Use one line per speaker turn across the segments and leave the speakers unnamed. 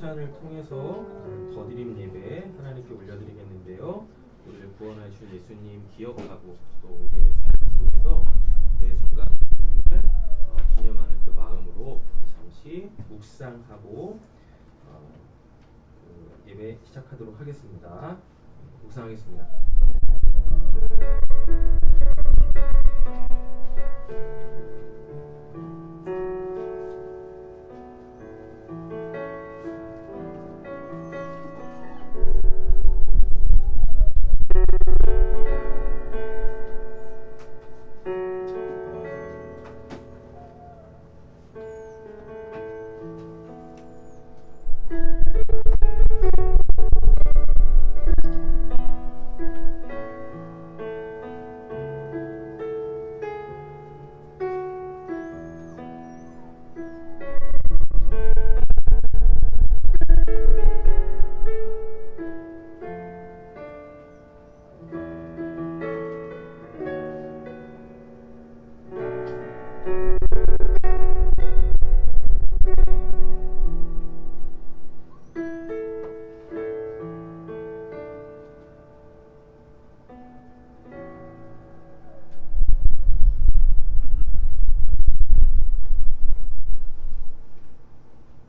찬양을 통해서 더드림 예배 하나님께 올려드리겠는데요. 우리를 구원하신 예수님 기억하고 또 우리의 삶 속에서 매 순간 하나님을 기념하는 그 마음으로 잠시 묵상하고 그 예배 시작하도록 하겠습니다. 묵상하겠습니다.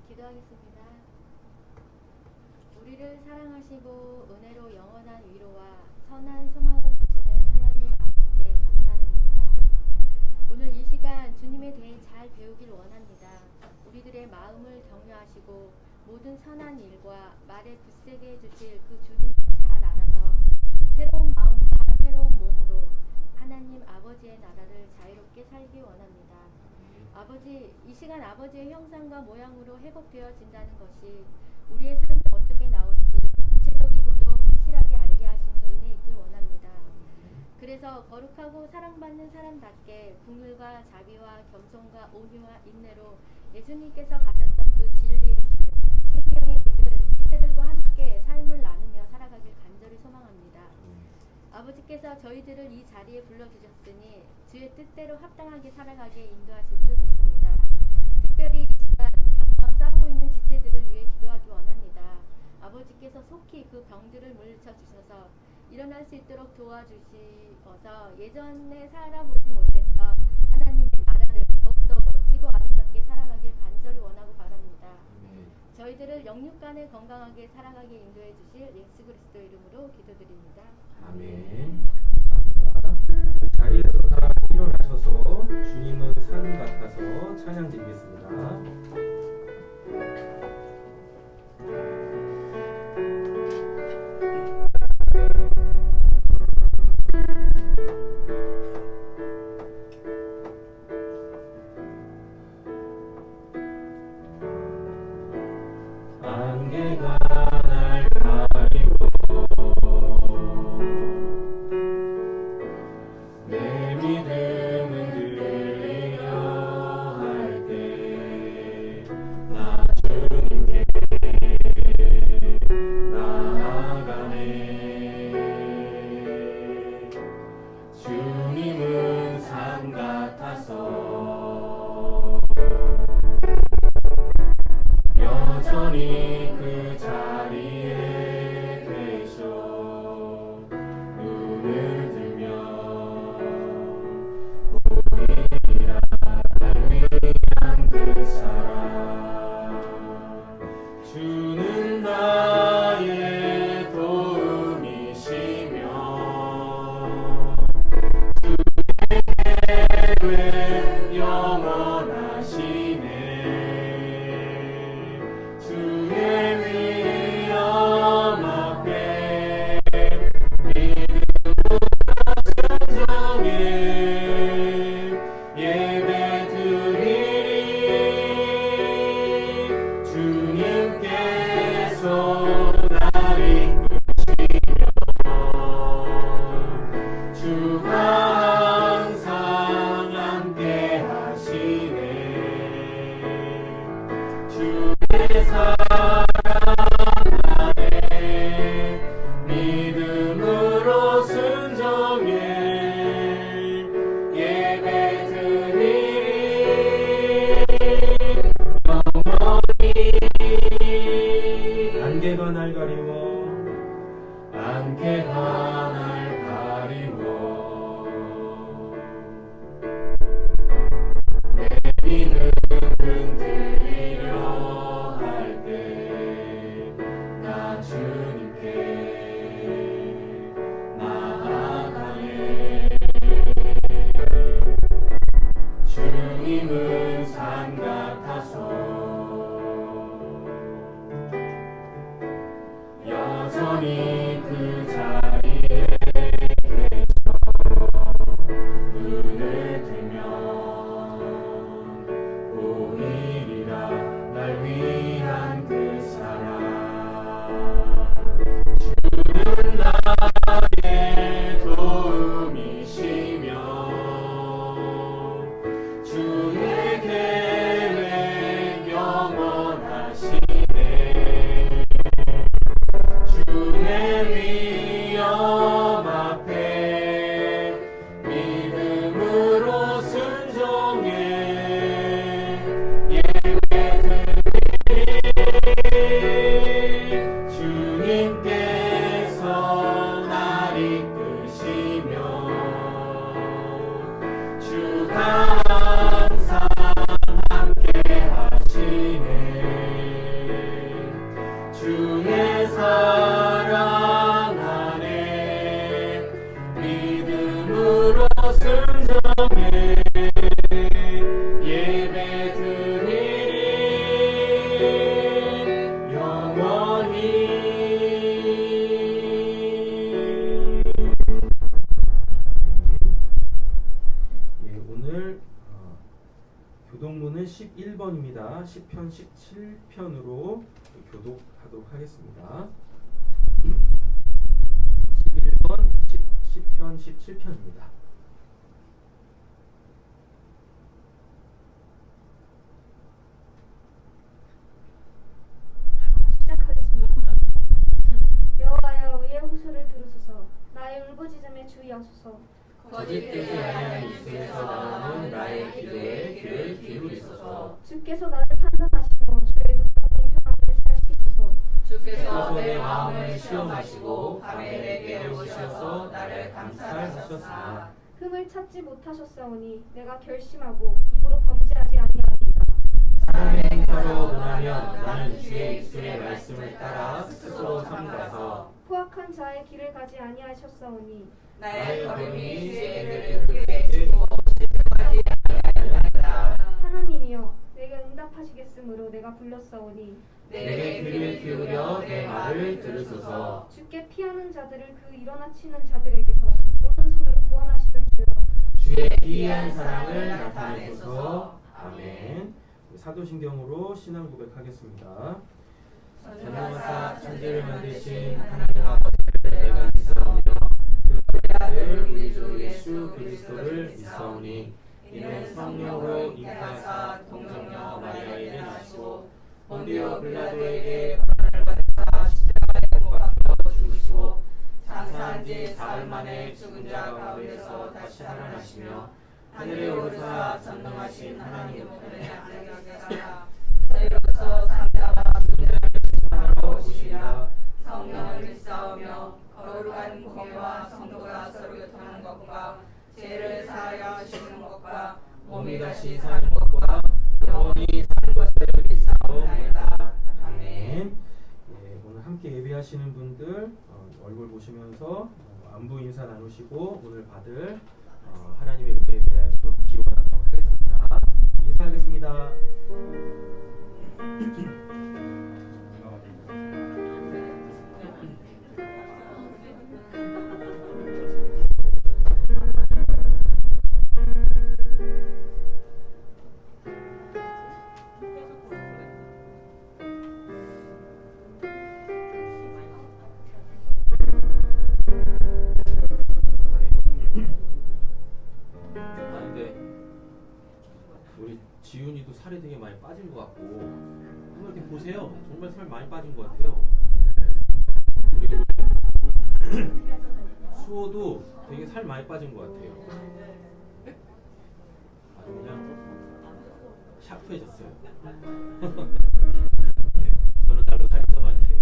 기도하겠습니다. 우리를 사랑하시고 은혜로 영원한 위로와 선한 소망을 주시는 하나님 아버지께 감사드립니다. 오늘 이 시간 주님에 대해 잘 배우길 원합니다. 우리들의 마음을 격려하시고 모든 선한 일과 말에 굳세게 해주실 그 주님을 잘 알아서 새로운 마음과 새로운 몸으로 하나님 아버지의 나라를 자유롭게 살기 원합니다. 아버지, 이 시간 아버지의 형상과 모양으로 회복되어진다는 것이 우리의 삶에 어떻게 나올지 구체적이고도 확실하게 알게 하시는 은혜 있길 원합니다. 그래서 거룩하고 사랑받는 사람답게 국률과 자비와 겸손과 온유와 인내로 예수님께서 가졌던 그 진리의 길, 생명의 길을 지체들과 함께 삶을 나누며 살아가길 간절히 소망합니다. 아버지께서 저희들을 이 자리에 불러주셨으니 주의 뜻대로 합당하게 살아가게 인도하실 줄 믿습니다. 특별히 이 시간 병과 싸우고 있는 지체들을 위해 기도하기 원합니다. 아버지께서 속히 그 병들을 물리쳐 주셔서 일어날 수 있도록 도와주시어서 예전에 살아보지 못했던 하나님의 나라를 더욱더 멋지고 아름답게 살아가길 간절히 원하고 바랍니다. 저희들을 영육간에 건강하게 살아가게 인도해 주실 예수 그리스도 이름으로 기도드립니다.
아멘. 감사합니다. 자리에서 다 일어나셔서 주님은 산 같아서 찬양 드리겠습니다. 안개가 날 가리워 내 믿음은 들리려 할 때 나 주님께 나아가네. 주님은 산 같아서 여전히 그 자리에 계셔 눈을 들며 우리라 날 위한 그 사랑 주는 나의 도움이시며 주의 계획 영원하시네. 주의 위엄 앞에 믿음으로 순종해 예배 드리리. 주님께서 날 이끄시며 주가 항상 함께 믿음을 흔들리려 할 때 나 주님께 나아가네. 주님은 산 같아서 여전히 그 자리에 계셔. 눈을 들면 보이리라 날 위한 그 사랑. 주는 나의 도움이시며 주의 계획 영원하시네. 주의 위엄 앞에 믿음으로 순종해 예배드리리. 주님께서 날 이끄시며 주가 항상 함께 하시네. 주의 사랑 안에 믿음으로 순종해 예배드리리 영원히. 예, 오늘 교독문은 11번입니다. 시편 17편으로 교독하도록 하겠습니다. 11번 시편 17편입니다.
시작하겠습니다. 여호와여 의의 호소를 들으소서. 나의 울부짖음에 주의하소서.
거짓되지 아니하는 입술에서 나오는 나의 기도에 귀를 기울이소서.
주께서 나를 판단하시며 주의 눈과 공평함을 살피소서.
주께서 내 마음을 시험하시고 밤에 내게 오셔서 나를 감찰하셨으나
흠을 찾지 못하셨사오니 내가 결심하고 입으로 범죄하지 아니하리이다.
사람의 행사로 논하면 나는 주의 입술의 말씀을 따라 스스로 삼가서
포악한 자의 길을 가지 아니하셨사오니
나의 걸음이 주의 길을 그게 지고 실패하지 아니하리이다.
하나님이여 내게 응답하시겠으므로 내가 불렀사오니
내게 귀를 기울여 내 말을 들으소서.
주께 피하는 자들을 그 일어나 치는 자들에게서 오른손으로 구원하시던 주여
주의 기이한 사랑을 나타내소서. 아멘. 사도신경으로 신앙 고백하겠습니다. 전능하사 천지를 만드신 하나님 아버지를 내가 믿사오며 그 아들 우리 주 예수 그리스도를 믿사오니 이는 성령으로 잉태하사 동정녀 마리아에게 나시고 본디오 빌라도에게 고난을 받으사 십자가에 못 박혀 죽으시고 장사한 지 사흘 만에 죽은 자 가운데서 다시 살아나시며 하늘에 오르사 전능하신 하나님 우편에 앉으시사
저희로서 상자와
죽은 자를 심판하러 오시리라.
성령을 믿사오며 거룩한 공예와 성도가 서로 교통하는 것과 죄를 사하여 하시는 것과
몸이 다시 사는 것과 영원히 사는 것을 믿사옵나이다. 아멘. 예, 오늘 함께 예배하시는 분들 얼굴 보시면서 안부 인사 나누시고 오늘 받을 하나님의 은혜에 대해서 기원하도록 하겠습니다. 인사하겠습니다. 지윤이도 살이 되게 많이 빠진 것 같고 한번 이렇게 보세요. 정말 살 많이 빠진 것 같아요. 우리 수호도 되게 살 많이 빠진 것 같아요. 아주 그냥 샤프해졌어요. 네, 저는 나도 살이 쪄봤는데.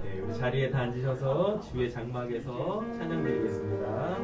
네, 우리 자리에 다 앉으셔서 주의 장막에서 찬양 드리겠습니다.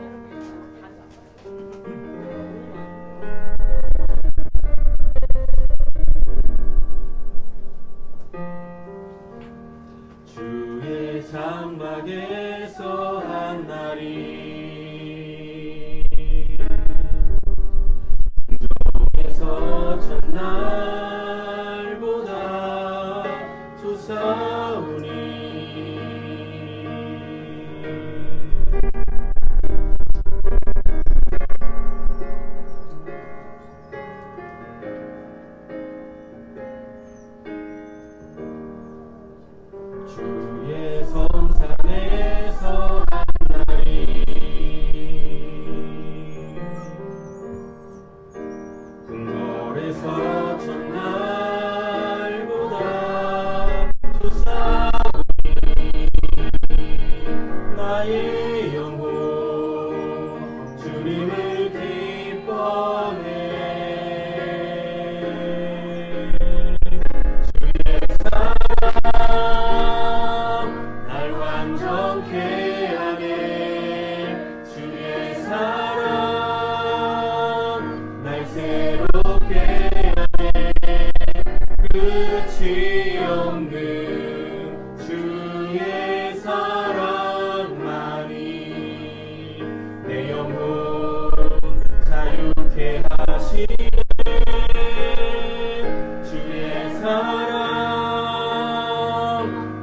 주의 사랑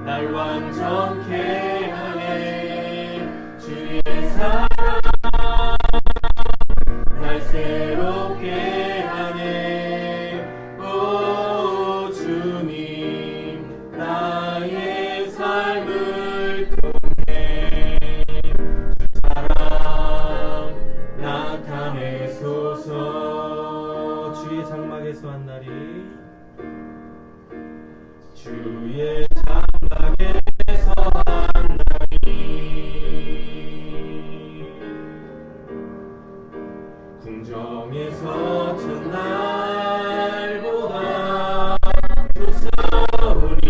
날 완전케 하네. 주의 사랑 날 새롭게 하네. 오 주님 나의 삶을 통해 주 사랑 나타내소서. 주의 장막에서 한 날이 주의 장막에서 한 날이 궁정에서 첫날보다 좋사오니.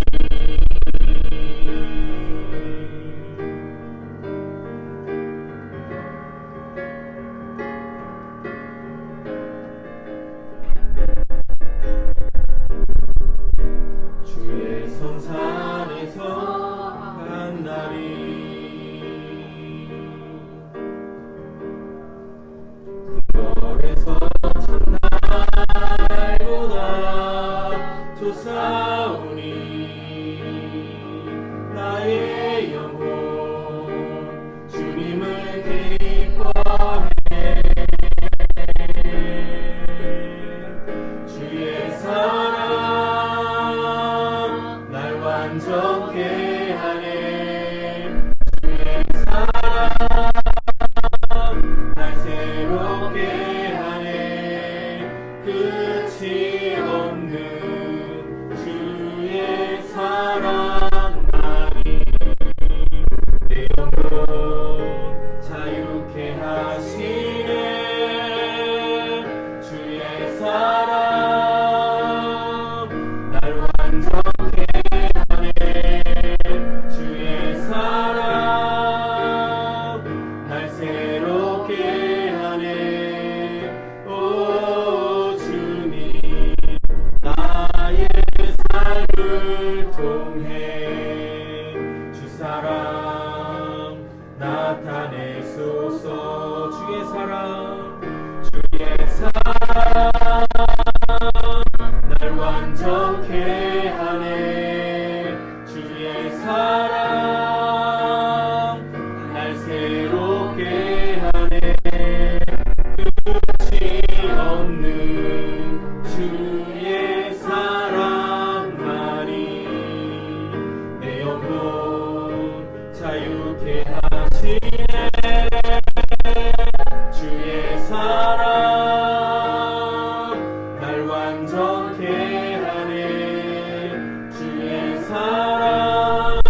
주의 성산에서 한 날이 궁궐에서 첫날보다 좋사오니. 나의 영혼 주님을 기뻐해. 주의 사랑 날 완전케 하네. 주의 사랑 날 새롭게 하네. 끝이 없는 주의 사랑만이 내 영혼 자유케 하시네. 주의 사랑 날 완전케 하네. 주의 사랑 날 새롭게 하네. 오 주님 나의 삶을 통해 주 사랑 나타내소서. 주의 사랑 주의 사랑 날 완전케 하네. 주의 사랑 날 새롭게 하네. 끝이 없는 주의 사랑만이 내 영혼 자유케 하시네. 주의 사랑 날 완전케 하네. 주의 사랑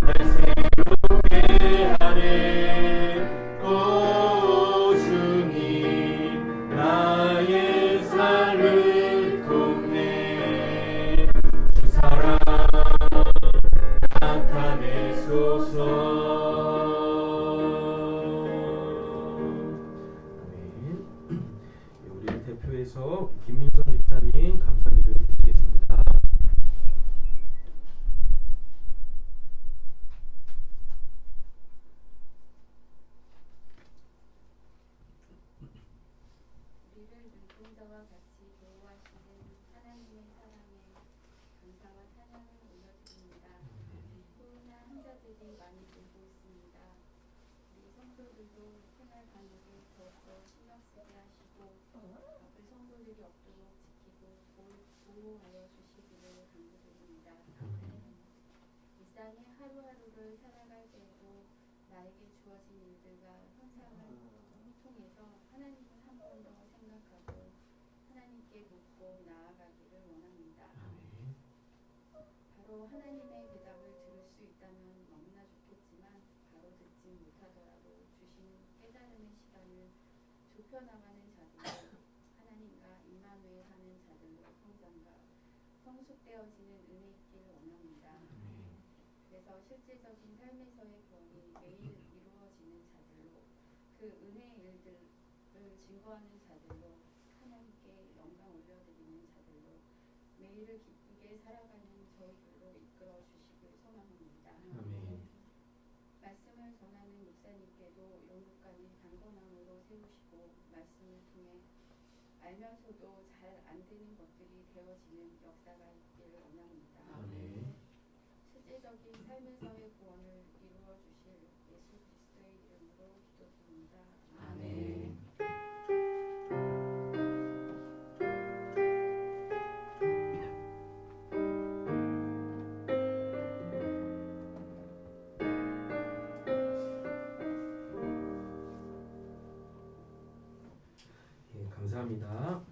날 새롭게 하네. 오 주님 나의 삶을 통해 주 사랑 나타내소서. 아멘. 우리를 대표해서 김민선 집사님 감사 기도해 주시겠습니다.
우리를 눈동자와 같이 보호하시는 하나님의 사랑에 감사와 찬양을 올려드립니다. 코로나 환자들이 많이 늘고 있습니다. 우리 성도들도 생활 방역에 더욱더 신경 쓰게 하시고 바쁠 성도들이 없도록 지키고 보호하여 주시기를 간구드립니다. 일상의 하루하루를 살아갈 때에도 나에게 주어진 일들과 현상을 통해서 하나님을 한 번 더 생각하고 하나님께 묻고 나아가기를 원합니다. 바로 하나님의 대답을 들을 수 있다면 너무나 좋겠지만 바로 듣지 못하더라도 주시는 깨달음의 시간을 좁혀나가는 자들로 하나님과 임마누엘하는 자들로 성장과 성숙되어지는 은혜 있길 원합니다. 그래서 실질적인 삶에서의 구원이 매일 이루어지는 자들로 그 은혜의 일들을 증거하는 자들로 하나님께 영광 올려드리는 자들로 매일을 기쁘게 살아가는 저희들로 이끌어 주시길 소망합니다.
아멘.
말씀을 전하는 목사님께도 영국간의 강건함으로 세우시고 말씀을 통해
알면서도 잘 안 되는 것들이 되어지는 역사가 있기를 원합니다.
아멘.
실제적인 삶에서의 구원을 이루어 주실 예수 그리스도의 이름으로 기도드립니다.
아멘. 예, 감사합니다.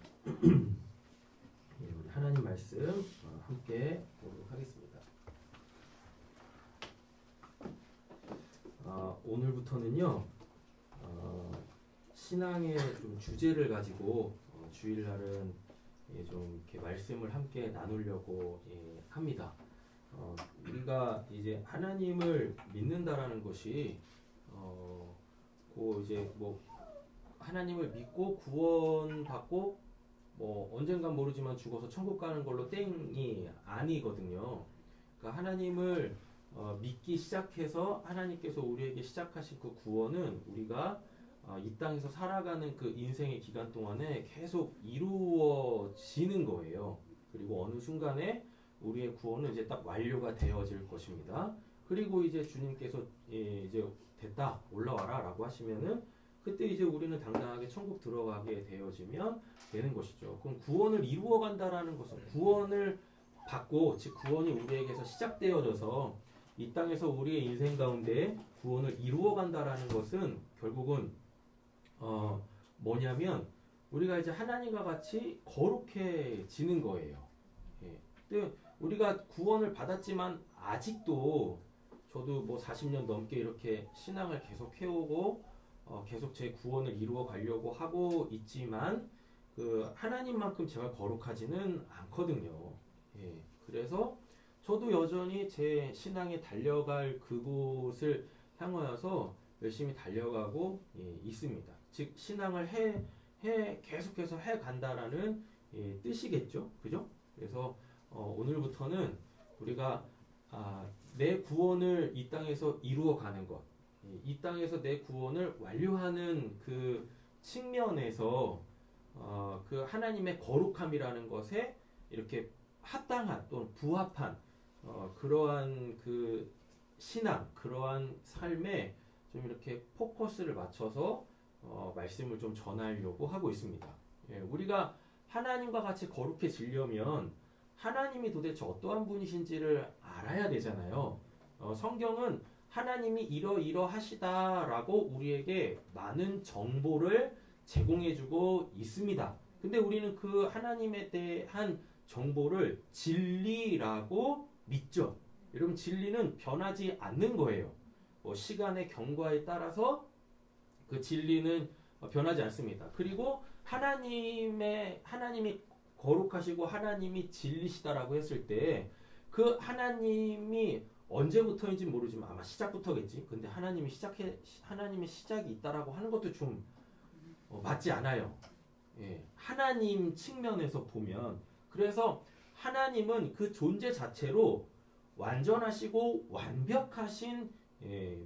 예, 우리 하나님 말씀 함께 보도록 하겠습니다. 오늘부터는요 신앙의 좀 주제를 가지고 주일날은 좀 이렇게 말씀을 함께 나누려고 합니다. 우리가 이제 하나님을 믿는다라는 것이 그 이제 뭐 하나님을 믿고 구원받고 뭐 언젠간 모르지만 죽어서 천국 가는 걸로 땡이 아니거든요. 그러니까 하나님을 믿기 시작해서 하나님께서 우리에게 시작하신 그 구원은 우리가 이 땅에서 살아가는 그 인생의 기간 동안에 계속 이루어지는 거예요. 그리고 어느 순간에 우리의 구원은 이제 딱 완료가 되어질 것입니다. 그리고 이제 주님께서 이제 됐다 올라와라 라고 하시면은 그때 이제 우리는 당당하게 천국 들어가게 되어지면 되는 것이죠. 그럼 구원을 이루어 간다라는 것은 구원을 받고 즉 구원이 우리에게서 시작되어져서 이 땅에서 우리의 인생 가운데 구원을 이루어 간다라는 것은 결국은 뭐냐면 우리가 이제 하나님과 같이 거룩해지는 거예요. 예. 근데 우리가 구원을 받았지만 아직도 저도 뭐 40년 넘게 이렇게 신앙을 계속 해오고 계속 제 구원을 이루어 가려고 하고 있지만 그 하나님만큼 제가 거룩하지는 않거든요. 예. 그래서 저도 여전히 제 신앙에 달려갈 그곳을 향하여서 열심히 달려가고 있습니다. 즉 신앙을 계속해서 해 간다라는 뜻이겠죠, 그죠? 그래서 오늘부터는 우리가 내 구원을 이 땅에서 이루어 가는 것, 이 땅에서 내 구원을 완료하는 그 측면에서 그 하나님의 거룩함이라는 것에 이렇게 합당한 또는 부합한 그러한 그 신앙, 그러한 삶에 좀 이렇게 포커스를 맞춰서 말씀을 좀 전하려고 하고 있습니다. 예, 우리가 하나님과 같이 거룩해지려면 하나님이 도대체 어떠한 분이신지를 알아야 되잖아요. 성경은 하나님이 이러이러하시다라고 우리에게 많은 정보를 제공해주고 있습니다. 근데 우리는 그 하나님에 대한 정보를 진리라고 믿죠. 여러분 진리는 변하지 않는 거예요. 시간의 경과에 따라서 그 진리는 변하지 않습니다. 그리고 하나님이 거룩하시고 하나님이 진리시다라고 했을 때 그 하나님이 언제부터인지 모르지만 아마 시작부터겠지. 근데 하나님의 시작이 있다라고 하는 것도 좀 맞지 않아요. 예, 하나님 측면에서 보면 그래서 하나님은 그 존재 자체로 완전하시고 완벽하신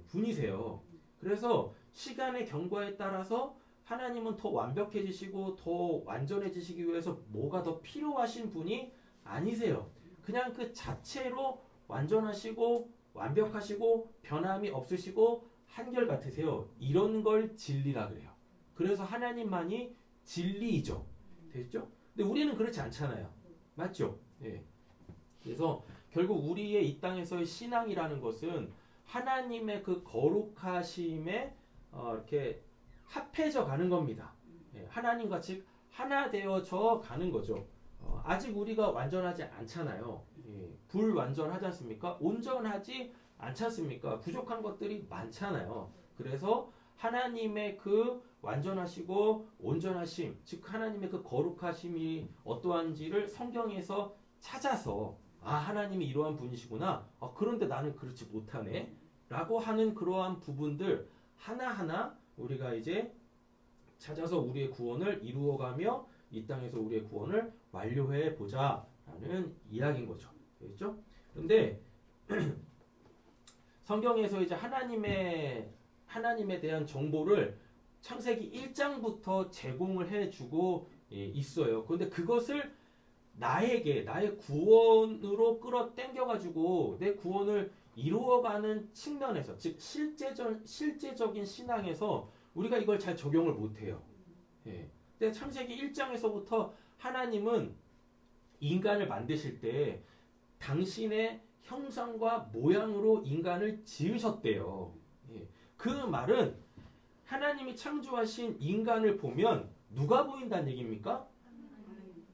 분이세요. 그래서 시간의 경과에 따라서 하나님은 더 완벽해지시고 더 완전해지시기 위해서 뭐가 더 필요하신 분이 아니세요. 그냥 그 자체로 완전하시고 완벽하시고 변함이 없으시고 한결같으세요. 이런 걸 진리라 그래요. 그래서 하나님만이 진리이죠. 됐죠? 근데 우리는 그렇지 않잖아요. 맞죠? 예. 그래서 결국 우리의 이 땅에서의 신앙이라는 것은 하나님의 그 거룩하심에 이렇게 합해져 가는 겁니다. 예. 하나님과 즉 하나 되어져 가는 거죠. 아직 우리가 완전하지 않잖아요. 예. 불완전하지 않습니까? 온전하지 않지 않습니까? 부족한 것들이 많잖아요. 그래서 하나님의 그 완전하시고 온전하심, 즉 하나님의 그 거룩하심이 어떠한지를 성경에서 찾아서 하나님이 이러한 분이시구나. 그런데 나는 그렇지 못하네. 라고 하는 그러한 부분들 하나하나 우리가 이제 찾아서 우리의 구원을 이루어가며 이 땅에서 우리의 구원을 완료해 보자라는 이야기인 거죠. 그렇죠? 그런데 성경에서 이제 하나님에 대한 정보를 창세기 1장부터 제공을 해주고 있어요. 그런데 그것을 나의 구원으로 끌어당겨가지고 내 구원을 이루어가는 측면에서, 즉 실제적인 신앙에서 우리가 이걸 잘 적용을 못해요. 예. 근데 창세기 1장에서부터 하나님은 인간을 만드실 때 당신의 형상과 모양으로 인간을 지으셨대요. 예. 그 말은 하나님이 창조하신 인간을 보면 누가 보인다는 얘기입니까?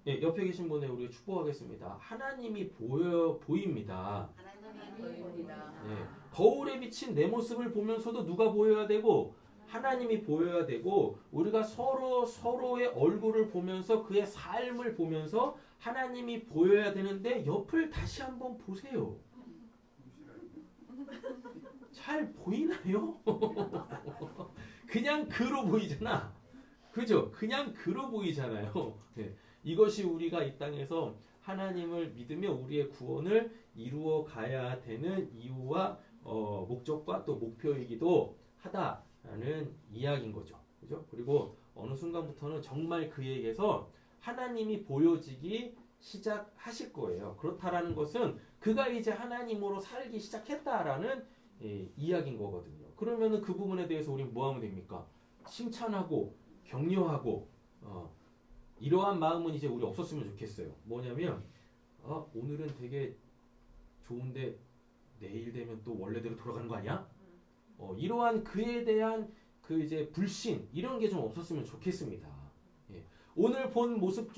예, 옆에 계신 분에 우리가 축복하겠습니다. 하나님이 보입니다.
하나님이 보입니다.
예, 거울에 비친 내 모습을 보면서도 누가 보여야 되고 하나님이 보여야 되고 우리가 서로의 얼굴을 보면서 그의 삶을 보면서 하나님이 보여야 되는데 옆을 다시 한번 보세요. 잘 보이나요? 그냥 그로 보이잖아. 그죠? 그냥 그로 보이잖아요. 네. 이것이 우리가 이 땅에서 하나님을 믿으며 우리의 구원을 이루어 가야 되는 이유와 목적과 또 목표이기도 하다라는 이야기인 거죠. 그죠? 그리고 어느 순간부터는 정말 그에게서 하나님이 보여지기 시작하실 거예요. 그렇다라는 것은 그가 이제 하나님으로 살기 시작했다라는 이야기인 거거든요. 그러면은 그 부분에 대해서 우리는 뭐 하면 됩니까? 칭찬하고 격려하고 이러한 마음은 이제 우리 없었으면 좋겠어요. 뭐냐면 오늘은 되게 좋은데 내일 되면 또 원래대로 돌아가는 거 아니야? 이러한 그에 대한 그 이제 불신 이런 게 좀 없었으면 좋겠습니다. 예. 오늘 본 모습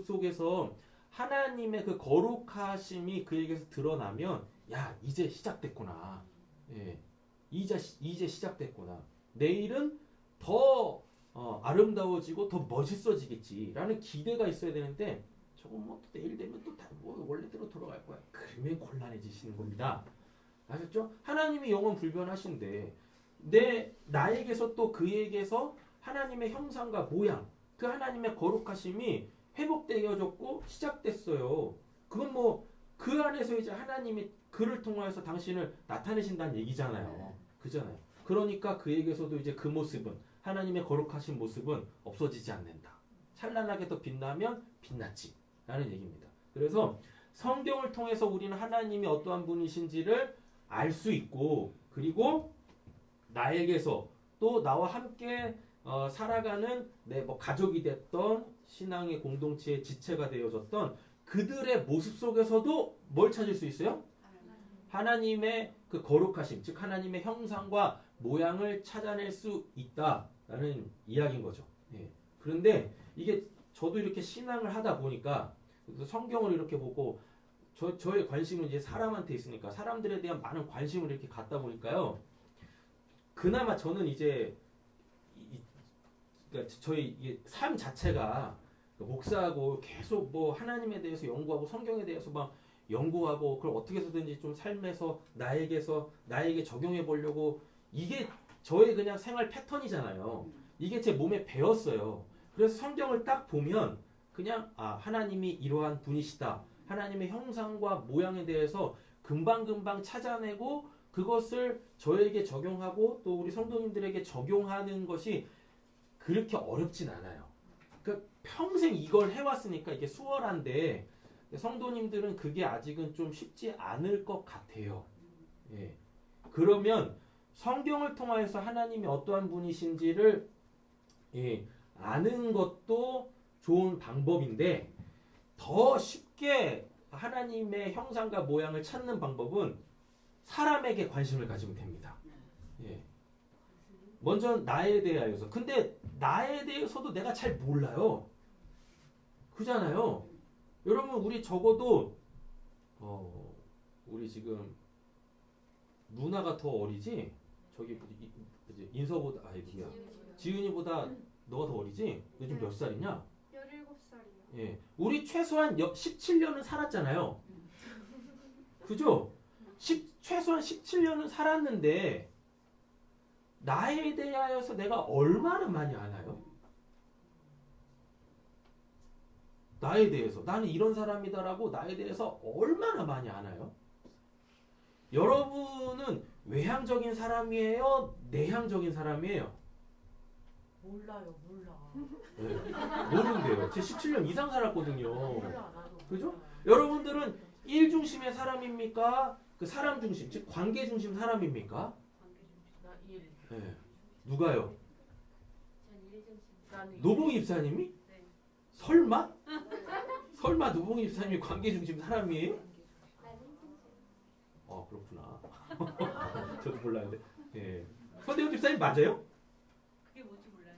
속에서 하나님의 그 거룩하심이 그에게서 드러나면 야 이제 시작됐구나. 예. 이제 시작됐구나. 내일은 더 아름다워지고 더 멋있어지겠지라는 기대가 있어야 되는데 저건 뭐 내일 되면 또 뭐 원래대로 돌아갈 거야. 그러면 곤란해지시는 겁니다. 아셨죠? 하나님이 영원 불변하신데 나에게서 또 그에게서 하나님의 형상과 모양, 그 하나님의 거룩하심이 회복되어졌고 시작됐어요. 그건 뭐 그 안에서 이제 하나님이 그를 통하여서 당신을 나타내신다는 얘기잖아요. 그잖아요. 그러니까 그에게서도 이제 그 모습은 하나님의 거룩하신 모습은 없어지지 않는다. 찬란하게 더 빛나면 빛났지 라는 얘기입니다. 그래서 성경을 통해서 우리는 하나님이 어떠한 분이신지를 알 수 있고 그리고 나에게서 또 나와 함께 살아가는 내 뭐 가족이 됐던 신앙의 공동체의 지체가 되어졌던 그들의 모습 속에서도 뭘 찾을 수 있어요? 하나님의 그 거룩하심, 즉 하나님의 형상과 모양을 찾아낼 수 있다라는 이야기인 거죠. 예. 그런데 이게 저도 이렇게 신앙을 하다 보니까 성경을 이렇게 보고 저의 관심은 이제 사람한테 있으니까 사람들에 대한 많은 관심을 이렇게 갖다 보니까요. 그나마 저는 이제 그러니까 저희 이게 삶 자체가 목사하고 계속 뭐 하나님에 대해서 연구하고 성경에 대해서 막 연구하고 그걸 어떻게 해서든지 좀 삶에서 나에게 적용해 보려고 이게 저의 그냥 생활 패턴이잖아요. 이게 제 몸에 배었어요. 그래서 성경을 딱 보면 그냥 하나님이 이러한 분이시다. 하나님의 형상과 모양에 대해서 금방금방 찾아내고 그것을 저에게 적용하고 또 우리 성도님들에게 적용하는 것이 그렇게 어렵진 않아요. 그러니까 평생 이걸 해왔으니까 이게 수월한데 성도님들은 그게 아직은 좀 쉽지 않을 것 같아요. 예. 그러면 성경을 통하여서 하나님이 어떠한 분이신지를 아는 것도 좋은 방법인데 더 쉽게 하나님의 형상과 모양을 찾는 방법은 사람에게 관심을 가지면 됩니다. 예. 먼저 나에 대하여서. 근데 나에 대해서도 내가 잘 몰라요. 그잖아요. 여러분 우리 적어도 우리 지금 누나가 더 어리지? 저기 인서보다 지은이보다 너가 더 어리지? 너 지금 몇 살이냐?
17살이요.
예. 우리 최소한 17년은 살았잖아요. 그죠? 최소한 17년은 살았는데 나에 대하여서 내가 얼마나 많이 아나요? 나에 대해서 나는 이런 사람이다라고 나에 대해서 얼마나 많이 아나요? 여러분은 외향적인 사람이에요? 내향적인 사람이에요?
몰라요, 몰라.
네. 모른대요. 제 17년 이상 살았거든요.
몰라, 나도.
그죠?
몰라.
여러분들은 일 중심의 사람입니까? 그 사람 중심, 즉 관계 중심 사람입니까?
나 일.
네. 누가요?
나는
노봉 입사님이?
네.
설마? 설마 노봉 입사님이 관계 중심 사람이에요? 그렇구나. 저도 몰라요. 예. 서대훈 집사님 맞아요?
그게 뭔지 몰라요.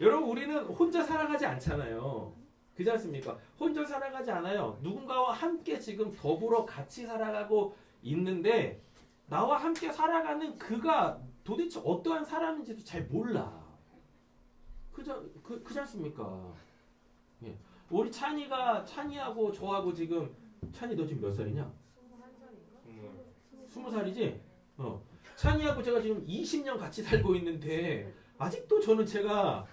여러분 우리는 혼자 살아가지 않잖아요. 그렇지 않습니까? 혼자 살아가지 않아요. 누군가와 함께 지금 더불어 같이 살아가고 있는데 나와 함께 살아가는 그가 도대체 어떠한 사람인지도 잘 몰라. 그지 않습니까? 예. 우리 찬이하고 저하고 지금 찬이 너 지금 몇 살이냐? 20살이지? 찬이하고 제가 지금 20년 같이 살고 있는데 아직도 저는 제가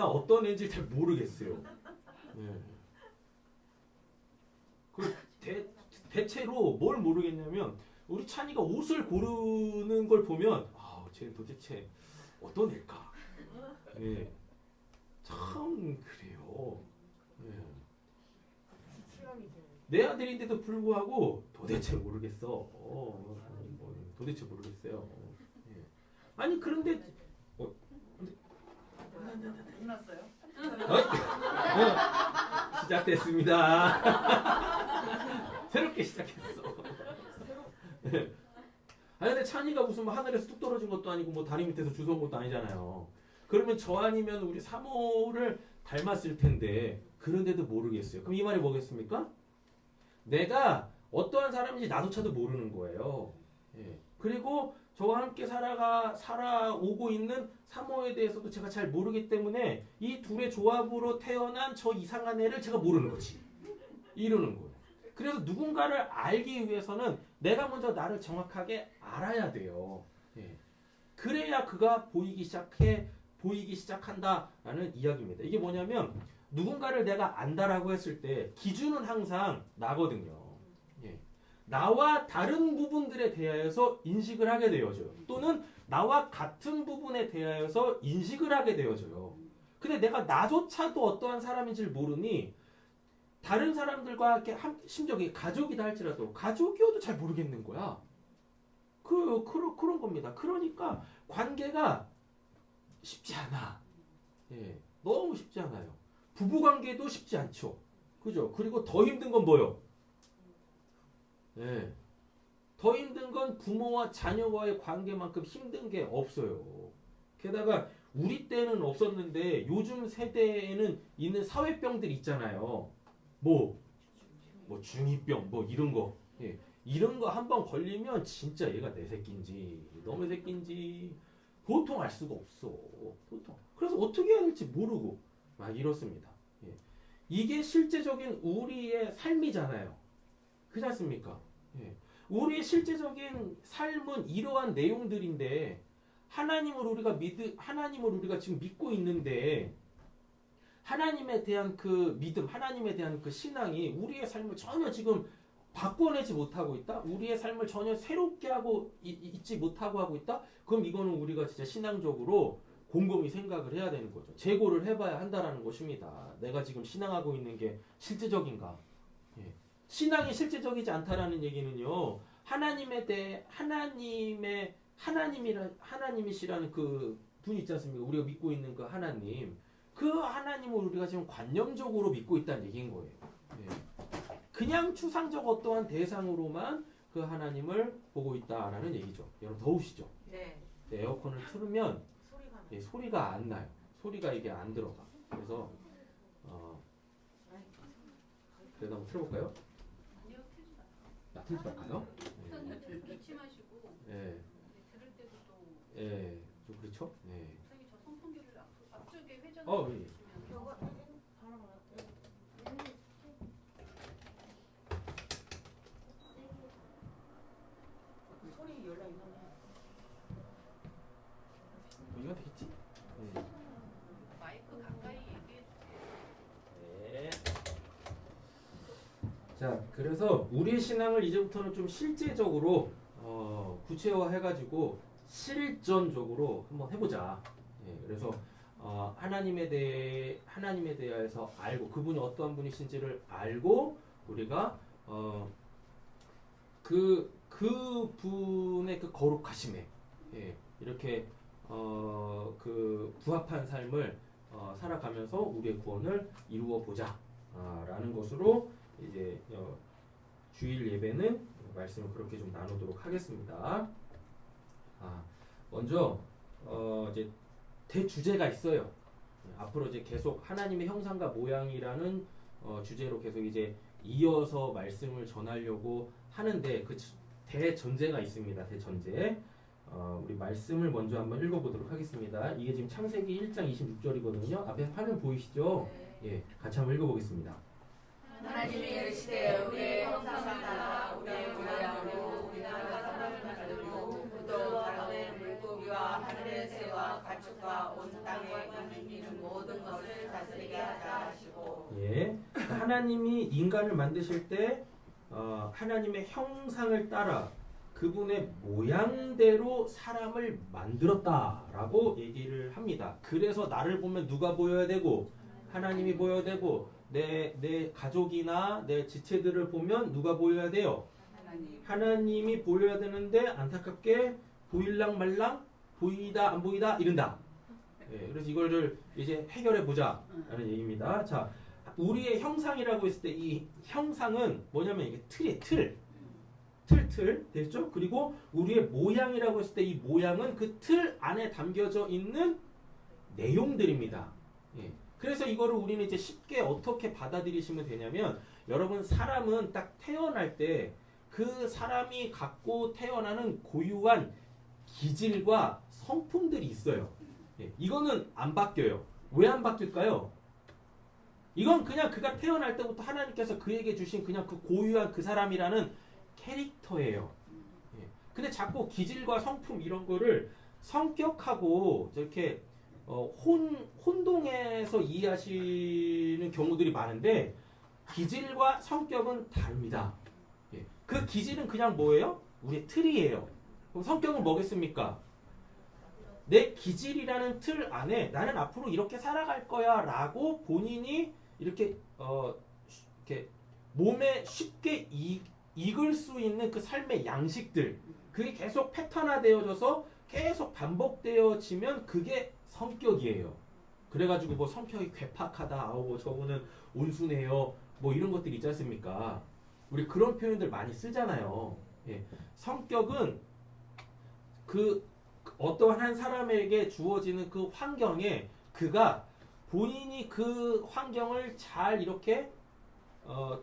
어떤 애인지 잘 모르겠어요. 예. 대체로 뭘 모르겠냐면 우리 찬이가 옷을 고르는 걸 보면 쟤는 도대체 어떤 애일까? 예. 참 그래요. 예. 내 아들인데도 불구하고 도대체 모르겠어. 도대체 모르겠어요. 예. 아니 그런데
끝났어요?
시작됐습니다. 새롭게 시작했어. 아니 근데 찬이가 무슨 뭐 하늘에서 뚝 떨어진 것도 아니고 뭐 다리 밑에서 주워온 것도 아니잖아요. 그러면 저 아니면 우리 사모를 닮았을 텐데 그런데도 모르겠어요. 그럼 이 말이 뭐겠습니까? 내가 어떠한 사람인지 나조차도 모르는 거예요. 예. 그리고 저와 함께 살아오고 있는 사모에 대해서도 제가 잘 모르기 때문에 이 둘의 조합으로 태어난 저 이상한 애를 제가 모르는 거지. 이러는 거예요. 그래서 누군가를 알기 위해서는 내가 먼저 나를 정확하게 알아야 돼요. 예. 그래야 그가 보이기 시작한다라는 이야기입니다. 이게 뭐냐면 누군가를 내가 안다라고 했을 때 기준은 항상 나거든요. 예. 나와 다른 부분들에 대하여서 인식을 하게 되어져요. 또는 나와 같은 부분에 대하여서 인식을 하게 되어져요. 근데 내가 나조차도 어떠한 사람인지를 모르니 다른 사람들과 이렇게 심지어 가족이다 할지라도 가족이어도 잘 모르겠는 거야. 그런 겁니다. 그러니까 관계가 쉽지 않아. 예, 너무 쉽지 않아요. 부부관계도 쉽지 않죠. 그죠? 그리고 더 힘든 건 뭐요? 예, 더 힘든 건 부모와 자녀와의 관계만큼 힘든 게 없어요. 게다가 우리 때는 없었는데 요즘 세대에는 있는 사회병들 있잖아요. 뭐 중2병 뭐 이런 거. 예, 이런 거 한번 걸리면 진짜 얘가 내 새끼인지 너의 새끼인지 도통 알 수가 없어. 도통. 그래서 어떻게 해야 될지 모르고 막 이렇습니다. 예. 이게 실제적인 우리의 삶이잖아요. 그렇지 않습니까? 예. 우리의 실제적인 삶은 이러한 내용들인데 하나님을 우리가 지금 믿고 있는데 하나님에 대한 그 믿음, 하나님에 대한 그 신앙이 우리의 삶을 전혀 지금 바꿔내지 못하고 있다? 우리의 삶을 전혀 새롭게 하고 있지 못하고 하고 있다? 그럼 이거는 우리가 진짜 신앙적으로 곰곰이 생각을 해야 되는 거죠. 재고를 해봐야 한다라는 것입니다. 내가 지금 신앙하고 있는 게 실제적인가? 예. 신앙이 실제적이지 않다라는 얘기는요. 하나님이시라는 그 분 있지 않습니까? 우리가 믿고 있는 그 하나님. 그 하나님을 우리가 지금 관념적으로 믿고 있다는 얘기인 거예요. 예. 그냥 추상적 어떠한 대상으로만 그 하나님을 보고 있다라는 얘기죠. 여러분 더우시죠?
네.
에어컨을 틀으면
소리가 나.
소리가 안 나요. 소리가 이게 안 들어가. 그래서 그래도 한번 틀어볼까요?
아니요, 틀지 마.
틀지 말까요?
선생님 놓지 마시고
예,
들을 때도 또
예, 좀 그렇죠? 네.
선생님 저 선풍기를 앞쪽에 회전을
예.
주시면
소리 연락이 나네.
이거 되겠지? 네.
마이크 가까이 얘기해
네.
주세요.
자, 그래서 우리의 신앙을 이제부터는 좀 실제적으로 구체화해가지고 실전적으로 한번 해보자. 예, 그래서 하나님에 대해서 알고 그분이 어떠한 분이신지를 알고 우리가 그 분의 그 거룩하심에 예, 이렇게 그 부합한 삶을 살아가면서 우리의 구원을 이루어 보자 라는 것으로 이제 주일 예배는 말씀을 그렇게 좀 나누도록 하겠습니다. 먼저 이제 대주제가 있어요. 앞으로 이제 계속 하나님의 형상과 모양이라는 주제로 계속 이제 이어서 말씀을 전하려고 하는데 그 대전제가 있습니다. 대전제. 우리 말씀을 먼저 한번 읽어보도록 하겠습니다. 이게 지금 창세기 1장 26절이거든요. 앞에 화면 보이시죠? 예, 같이 한번 읽어보겠습니다.
하나님이 이르시되 우리의 형상을 따라 우리의 모양으로 우리나라 사람을 만들고 또 바다의 물고기와 하늘의 새와 가축과 온 땅에 움직이는 모든 것을 다스리게 하자 하시고.
예, 하나님이 인간을 만드실 때 하나님의 형상을 따라 그분의 모양대로 사람을 만들었다라고 얘기를 합니다. 그래서 나를 보면 누가 보여야 되고 하나님이 보여야 되고 내 가족이나 내 지체들을 보면 누가 보여야 돼요? 하나님이 보여야 되는데 안타깝게 보일랑 말랑 보이다 안 보이다 이른다. 예, 그래서 이거를 이제 해결해 보자라는 얘기입니다. 자, 우리의 형상이라고 했을 때 이 형상은 뭐냐면 이게 틀이에요. 틀 됐죠? 그리고 우리의 모양이라고 했을 때 이 모양은 그 틀 안에 담겨져 있는 내용들입니다. 예. 그래서 이거를 우리는 이제 쉽게 어떻게 받아들이시면 되냐면 여러분 사람은 딱 태어날 때 그 사람이 갖고 태어나는 고유한 기질과 성품들이 있어요. 예. 이거는 안 바뀌어요. 왜 안 바뀔까요? 이건 그냥 그가 태어날 때부터 하나님께서 그에게 주신 그냥 그 고유한 그 사람이라는 캐릭터예요. 예. 근데 자꾸 기질과 성품 이런 거를 성격하고 이렇게 혼동해서 이해하시는 경우들이 많은데 기질과 성격은 다릅니다. 예. 그 기질은 그냥 뭐예요? 우리의 틀이에요. 그럼 성격은 뭐겠습니까? 내 기질이라는 틀 안에 나는 앞으로 이렇게 살아갈 거야 라고 본인이 이렇게 몸에 쉽게 익을 수 있는 그 삶의 양식들 그게 계속 패턴화되어져서 계속 반복되어지면 그게 성격이에요. 그래가지고 뭐 성격이 괴팍하다, 저분은 온순해요, 뭐 이런 것들 있지 않습니까? 우리 그런 표현들 많이 쓰잖아요. 예. 성격은 그 어떠한 한 사람에게 주어지는 그 환경에 그가 본인이 그 환경을 잘 이렇게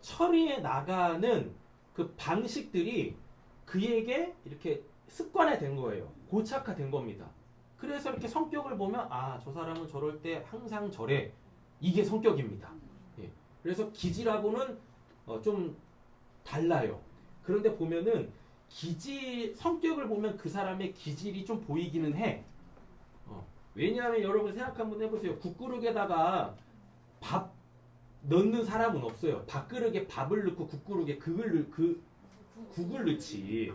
처리해 나가는 그 방식들이 그에게 이렇게 습관화된 거예요. 고착화된 겁니다. 그래서 이렇게 성격을 보면 저 사람은 저럴 때 항상 저래. 이게 성격입니다. 예. 그래서 기질하고는 좀 달라요. 그런데 보면은 성격을 보면 그 사람의 기질이 좀 보이기는 해. 왜냐하면 여러분 생각 한번 해보세요. 국그릇에다가 밥 넣는 사람은 없어요. 밥그릇에 밥을 넣고 국그릇에 국을 넣지.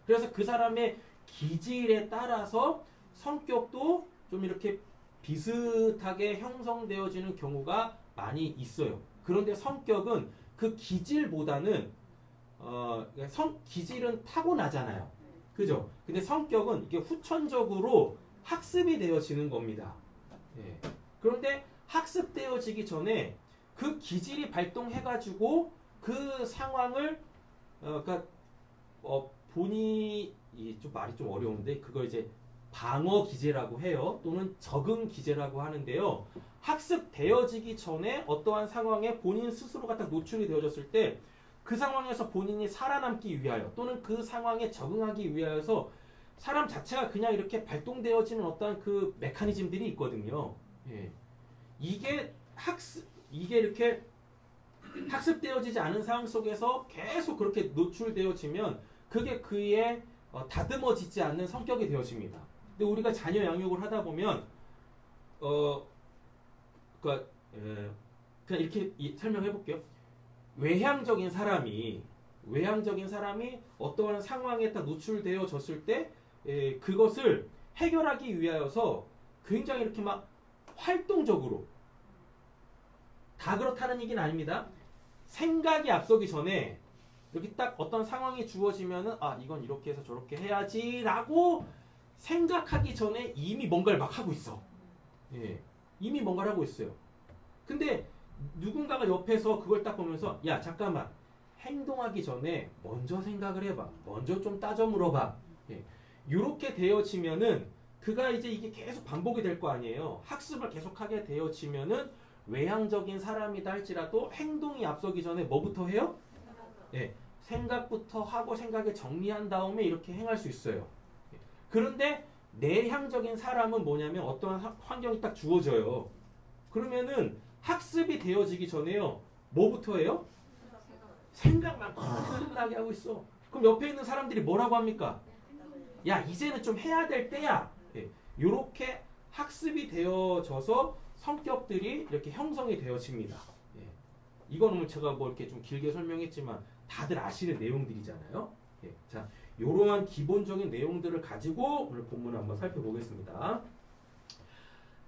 그래서 그 사람의 기질에 따라서 성격도 좀 이렇게 비슷하게 형성되어지는 경우가 많이 있어요. 그런데 성격은 그 기질보다는 기질은 타고나잖아요. 그죠? 근데 성격은 이게 후천적으로 학습이 되어지는 겁니다. 예. 그런데 학습되어지기 전에 그 기질이 발동해가지고 그 상황을 그러니까 본인이 좀 말이 좀 어려운데 그걸 이제 방어 기제라고 해요. 또는 적응 기제라고 하는데요. 학습되어지기 전에 어떠한 상황에 본인 스스로가 딱 노출이 되어졌을 때 그 상황에서 본인이 살아남기 위하여 또는 그 상황에 적응하기 위하여서 사람 자체가 그냥 이렇게 발동되어지는 어떤 그 메커니즘들이 있거든요. 예. 이게 이렇게 학습되어지지 않은 상황 속에서 계속 그렇게 노출되어지면 그게 그의 다듬어지지 않는 성격이 되어집니다. 근데 우리가 자녀 양육을 하다 보면 그러니까 그냥 이렇게 설명해 볼게요. 외향적인 사람이 어떠한 상황에 딱 노출되어졌을 때 그것을 해결하기 위하여서 굉장히 이렇게 막 활동적으로, 다 그렇다는 얘기는 아닙니다. 생각이 앞서기 전에 이렇게 딱 어떤 상황이 주어지면은 아 이건 이렇게 해서 저렇게 해야지라고 생각하기 전에 이미 뭔가를 막 하고 있어. 예, 이미 뭔가를 하고 있어요. 근데 누군가가 옆에서 그걸 딱 보면서 야 잠깐만, 행동하기 전에 먼저 생각을 해봐, 먼저 좀 따져 물어봐. 예, 이렇게 되어지면은 그가 이제 이게 계속 반복이 될 거 아니에요. 학습을 계속하게 되어지면은 외향적인 사람이다 할지라도 행동이 앞서기 전에 뭐부터 해요? 예, 생각부터 하고 생각을 정리한 다음에 이렇게 행할 수 있어요. 예, 그런데 내향적인 사람은 뭐냐면 어떤 환경이 딱 주어져요. 그러면은 학습이 되어지기 전에요. 뭐부터 해요? 생각만 끝나게 하고 있어. 그럼 옆에 있는 사람들이 뭐라고 합니까? 야 이제는 좀 해야 될 때야. 예, 이렇게 학습이 되어져서 성격들이 이렇게 형성이 되어집니다. 예, 이거는 제가 뭐 이렇게 좀 길게 설명했지만 다들 아시는 내용들이잖아요. 예, 자, 이러한 기본적인 내용들을 가지고 오늘 본문을 한번 살펴보겠습니다.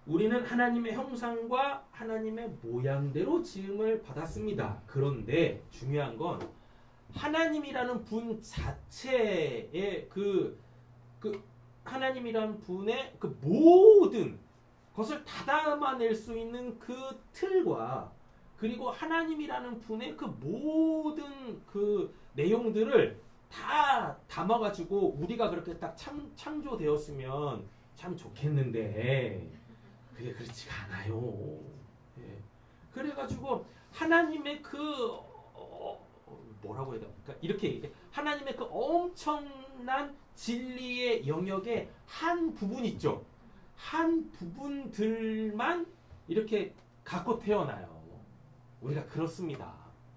우리는 하나님의 형상과 하나님의 모양대로 지음을 받았습니다. 그런데 중요한 건 하나님이라는 분 자체의 그 하나님이라는 분의 그 모든 것을 다 담아낼 수 있는 그 틀과 그리고 하나님이라는 분의 그 모든 그 내용들을 다 담아가지고 우리가 그렇게 딱 창조되었으면 참 좋겠는데 그게 그렇지가 않아요. 예. 그래가지고 하나님의 그 뭐라고 해야 되나? 그러니까 이렇게 하나님의 그 엄청난 진리의 영역의 한 부분 있죠. 한 부분들만 이렇게 갖고 태어나요. 우리가 그렇습니다.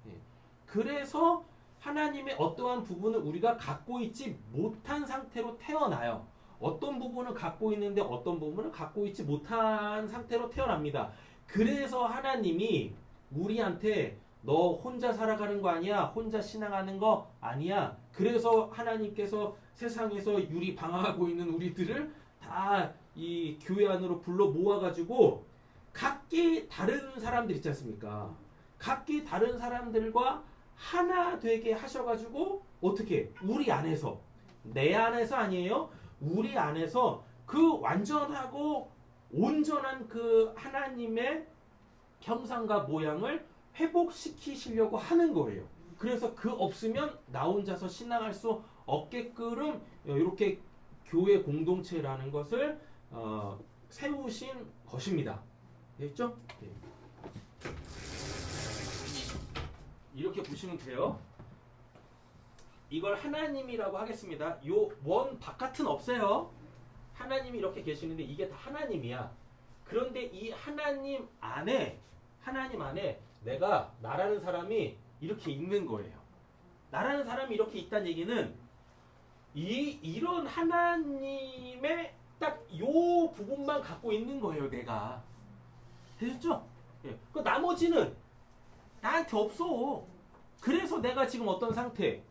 예. 그래서 하나님의 어떠한 부분을 우리가 갖고 있지 못한 상태로 태어나요. 어떤 부분은 갖고 있는데 어떤 부분은 갖고 있지 못한 상태로 태어납니다. 그래서 하나님이 우리한테 너 혼자 살아가는 거 아니야? 혼자 신앙하는 거 아니야? 그래서 하나님께서 세상에서 유리 방황하고 있는 우리들을 다 이 교회 안으로 불러 모아가지고 각기 다른 사람들 있지 않습니까? 각기 다른 사람들과 하나 되게 하셔가지고 어떻게? 우리 안에서, 내 안에서 아니에요? 우리 안에서 그 완전하고 온전한 그 하나님의 형상과 모양을 회복시키시려고 하는 거예요. 그래서 그 없으면 나 혼자서 신앙할 수 없게끔 이렇게 교회 공동체라는 것을 세우신 것입니다. 됐죠? 네. 이렇게 보시면 돼요. 이걸 하나님이라고 하겠습니다. 요 원 바깥은 없어요. 하나님이 이렇게 계시는데 이게 다 하나님이야. 그런데 이 하나님 안에 내가 나라는 사람이 이렇게 있는 거예요. 나라는 사람이 이렇게 있다는 얘기는 이런 하나님의 딱 요 부분만 갖고 있는 거예요. 내가. 되셨죠? 예. 그 나머지는 나한테 없어. 그래서 내가 지금 어떤 상태?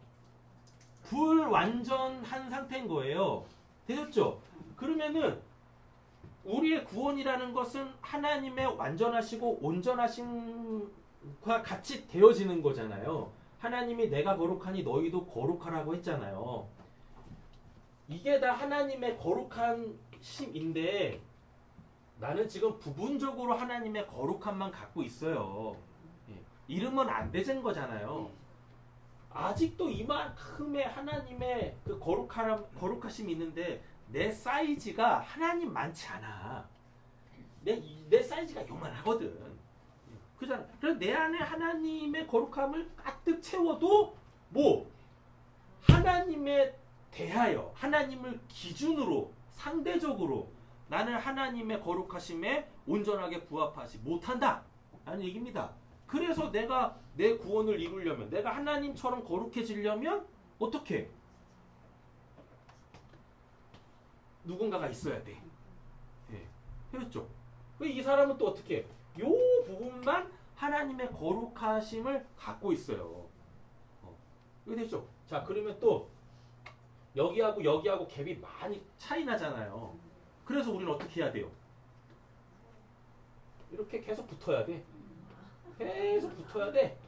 불완전한 상태인 거예요. 되셨죠? 그러면은 우리의 구원이라는 것은 하나님의 완전하시고 온전하심과 같이 되어지는 거잖아요. 하나님이 내가 거룩하니 너희도 거룩하라고 했잖아요. 이게 다 하나님의 거룩한 심인데 나는 지금 부분적으로 하나님의 거룩함만 갖고 있어요. 예. 이러면 안 되는 거잖아요. 아직도 이만큼의 하나님의 그 거룩하심이 있는데 내 사이즈가 하나님 많지 않아. 내 사이즈가 요만하거든. 그잖아. 그래서 내 안에 하나님의 거룩함을 가득 채워도 뭐 하나님에 대하여 하나님을 기준으로 상대적으로 나는 하나님의 거룩하심에 온전하게 부합하지 못한다 라는 얘기입니다. 그래서 내가 내 구원을 이루려면 내가 하나님처럼 거룩해지려면 어떻게? 누군가가 있어야 돼. 예. 그렇죠? 이 사람은 또 어떻게? 요 부분만 하나님의 거룩하심을 갖고 있어요. 이거 되죠? 자, 그러면 또 여기하고 여기하고 갭이 많이 차이 나잖아요. 그래서 우리는 어떻게 해야 돼요? 이렇게 계속 붙어야 돼. 계속 붙어야 돼.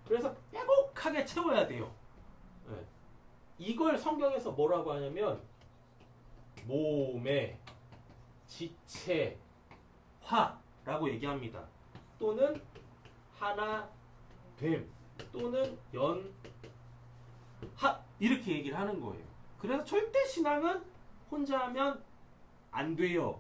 그래서 빼곡하게 채워야 돼요. 네. 이걸 성경에서 뭐라고 하냐면 몸의 지체화라고 얘기합니다. 또는 하나됨 또는 연합 이렇게 얘기를 하는 거예요. 그래서 절대 신앙은 혼자 하면 안 돼요.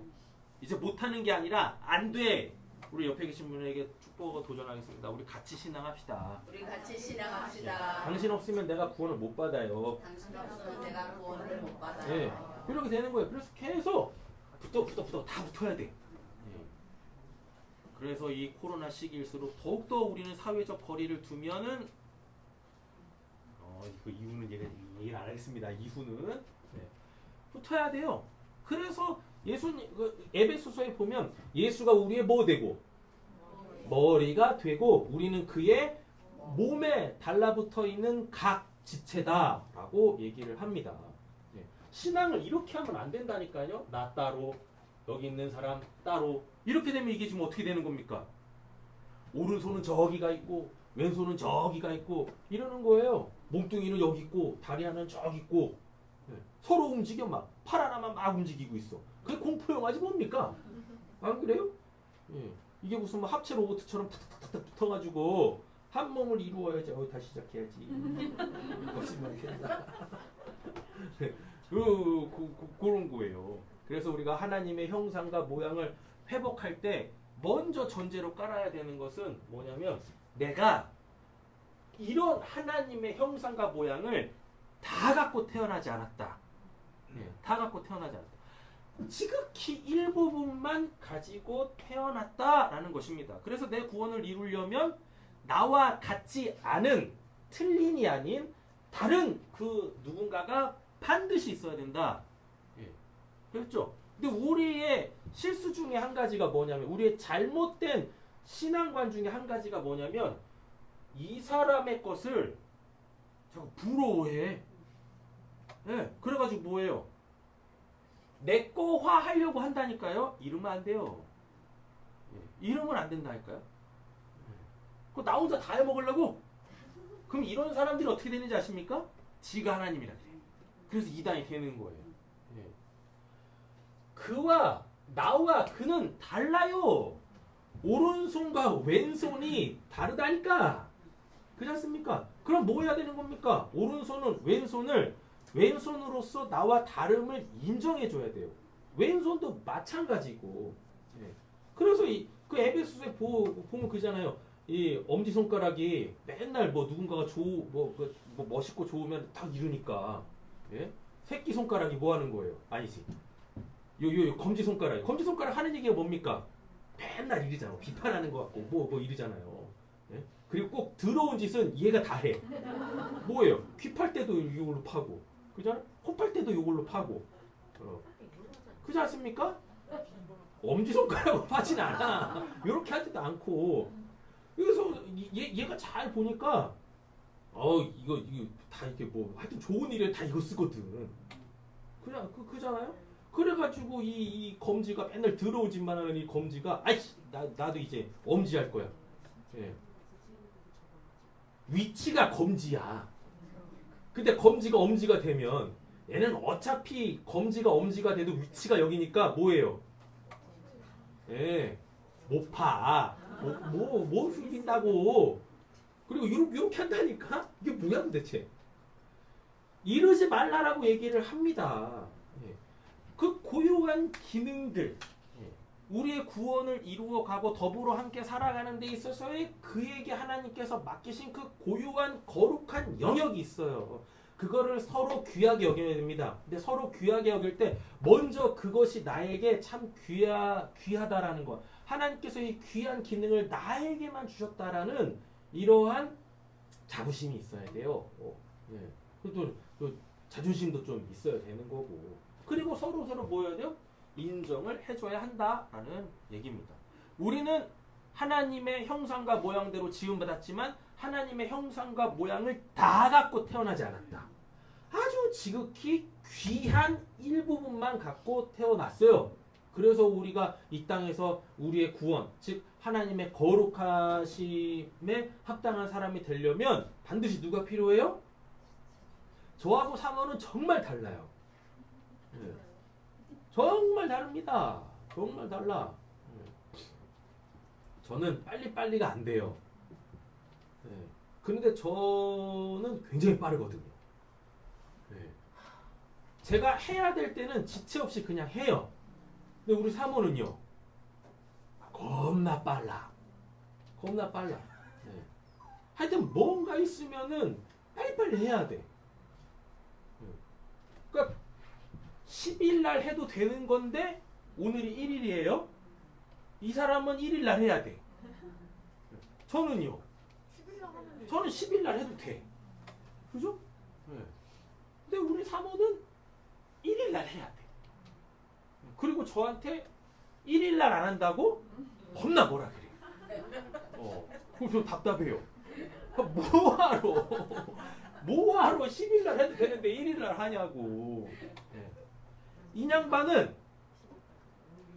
이제 못하는 게 아니라 안 돼. 우리 옆에 계신 분에게 축복을 도전하겠습니다. 우리 같이 신앙합시다.
우리 같이 신앙합시다.
당신 없으면 내가 구원을 못 받아요.
당신 없으면 내가 구원을 못 받아요.
네, 이렇게 되는 거예요. 그래서 계속 붙어 다 붙어야 돼. 네. 그래서 이 코로나 시기일수록 더욱더 우리는 사회적 거리를 두면은 그 이유는 얘기를 안 하겠습니다. 이유는 네. 붙어야 돼요. 그래서 예수님 에베소서에 보면 예수가 우리의 뭐 되고 머리가 되고 우리는 그의 몸에 달라붙어 있는 각 지체다라고 얘기를 합니다. 네. 신앙을 이렇게 하면 안 된다니까요. 나 따로 여기 있는 사람 따로 이렇게 되면 이게 지금 어떻게 되는 겁니까? 오른손은 저기가 있고 왼손은 저기가 있고 이러는 거예요. 몸뚱이는 여기 있고 다리 하나는 저기 있고 네. 서로 움직여 막 팔 하나만 막 움직이고 있어. 그게 공포 영화지 뭡니까? 안 그래요? 예. 이게 무슨 뭐 합체 로봇처럼 탁탁탁탁 붙어가지고 한 몸을 이루어야지. 다시 시작해야지. 거짓말 된다. 그런 거예요. 그래서 우리가 하나님의 형상과 모양을 회복할 때 먼저 전제로 깔아야 되는 것은 뭐냐면 내가 이런 하나님의 형상과 모양을 다 갖고 태어나지 않았다. 네, 다 갖고 태어나지 않았다. 지극히 일부분만 가지고 태어났다라는 것입니다. 그래서 내 구원을 이루려면 나와 같지 않은 틀린이 아닌 다른 그 누군가가 반드시 있어야 된다. 예. 그렇죠? 근데 우리의 실수 중에 한 가지가 뭐냐면 우리의 잘못된 신앙관 중에 한 가지가 뭐냐면 이 사람의 것을 자꾸 부러워해. 예. 그래가지고 뭐예요? 내 거화 하려고 한다니까요. 이러면 안 돼요. 예. 이러면 안 된다니까요. 그거 나 혼자 다 해먹으려고? 그럼 이런 사람들이 어떻게 되는지 아십니까? 지가 하나님이라 그래. 그래서 이단이 되는 거예요. 예. 그와 나와 그는 달라요. 오른손과 왼손이 다르다니까. 그렇지 않습니까? 그럼 뭐 해야 되는 겁니까? 오른손은 왼손으로서 나와 다름을 인정해줘야 돼요. 왼손도 마찬가지고. 예. 그래서 그 에베소서에 보면 그잖아요. 이 엄지손가락이 맨날 뭐 누군가가 뭐 멋있고 좋으면 딱 이러니까. 예? 새끼손가락이 뭐 하는 거예요? 아니지. 요 검지손가락 하는 얘기가 뭡니까? 맨날 이러잖아. 비판하는 것 같고 뭐 이러잖아요. 예? 그리고 꼭 더러운 짓은 얘가 다 해. 뭐예요? 귀 팔 때도 이걸로 파고, 그잖아? 코 팔 때도 이걸로 파고. 그렇지 않습니까? 엄지손가락으로 파진 않아. 이렇게 하지도 않고. 그래서 얘가 잘 보니까 이거 다 이렇게 뭐 하여튼 좋은 일에 다 이거 쓰거든. 그냥 그잖아요? 그래가지고 이 검지가 맨날 더러운 짓만 하는 이 검지가 아이씨 나도 이제 엄지할 거야. 예. 위치가 검지야. 근데 검지가 엄지가 되면 얘는 어차피 검지가 엄지가 돼도 위치가 여기니까 뭐예요? 예. 못 파. 뭐 휘긴다고. 그리고 이렇게 한다니까? 이게 뭐야 도대체? 이러지 말라라고 얘기를 합니다. 예. 그 고유한 기능들, 우리의 구원을 이루어가고 더불어 함께 살아가는 데 있어서의 그에게 하나님께서 맡기신 그 고유한 거룩한 영역이 있어요. 그거를 서로 귀하게 여겨야 됩니다. 근데 서로 귀하게 여길 때 먼저 그것이 나에게 참 귀하다라는 것. 하나님께서 이 귀한 기능을 나에게만 주셨다라는 이러한 자부심이 있어야 돼요. 예. 그리고 또 자존심도 좀 있어야 되는 거고. 그리고 서로 뭐 해야 돼요? 인정을 해줘야 한다라는 얘기입니다. 우리는 하나님의 형상과 모양대로 지음받았지만 하나님의 형상과 모양을 다 갖고 태어나지 않았다. 아주 아주 지극히 귀한 일부분만 갖고 태어났어요. 그래서 우리가 이 땅에서 우리의 구원, 즉 하나님의 거룩하심에 합당한 사람이 되려면 반드시 누가 필요해요? 저하고 사모는 정말 달라요. 예. 정말 다릅니다. 정말 달라. 저는 빨리빨리가 안 돼요. 예. 그런데 저는 굉장히 빠르거든요. 예. 제가 해야 될 때는 지체 없이 그냥 해요. 근데 우리 사모는요, 겁나 빨라. 겁나 빨라. 예. 하여튼 뭔가 있으면은 빨리빨리 해야 돼. 예. 그러니까 10일 날 해도 되는 건데 오늘이 1일이에요. 이 사람은 1일 날 해야 돼. 저는요. 저는 10일 날 해도 돼. 그죠? 네. 근데 우리 사모는 1일 날 해야 돼. 그리고 저한테 1일 날 안 한다고 겁나 뭐라 그래. 그럼 저 답답해요. 뭐하러? 뭐하러 10일 날 해도 되는데 1일 날 하냐고. 네. 이 양반은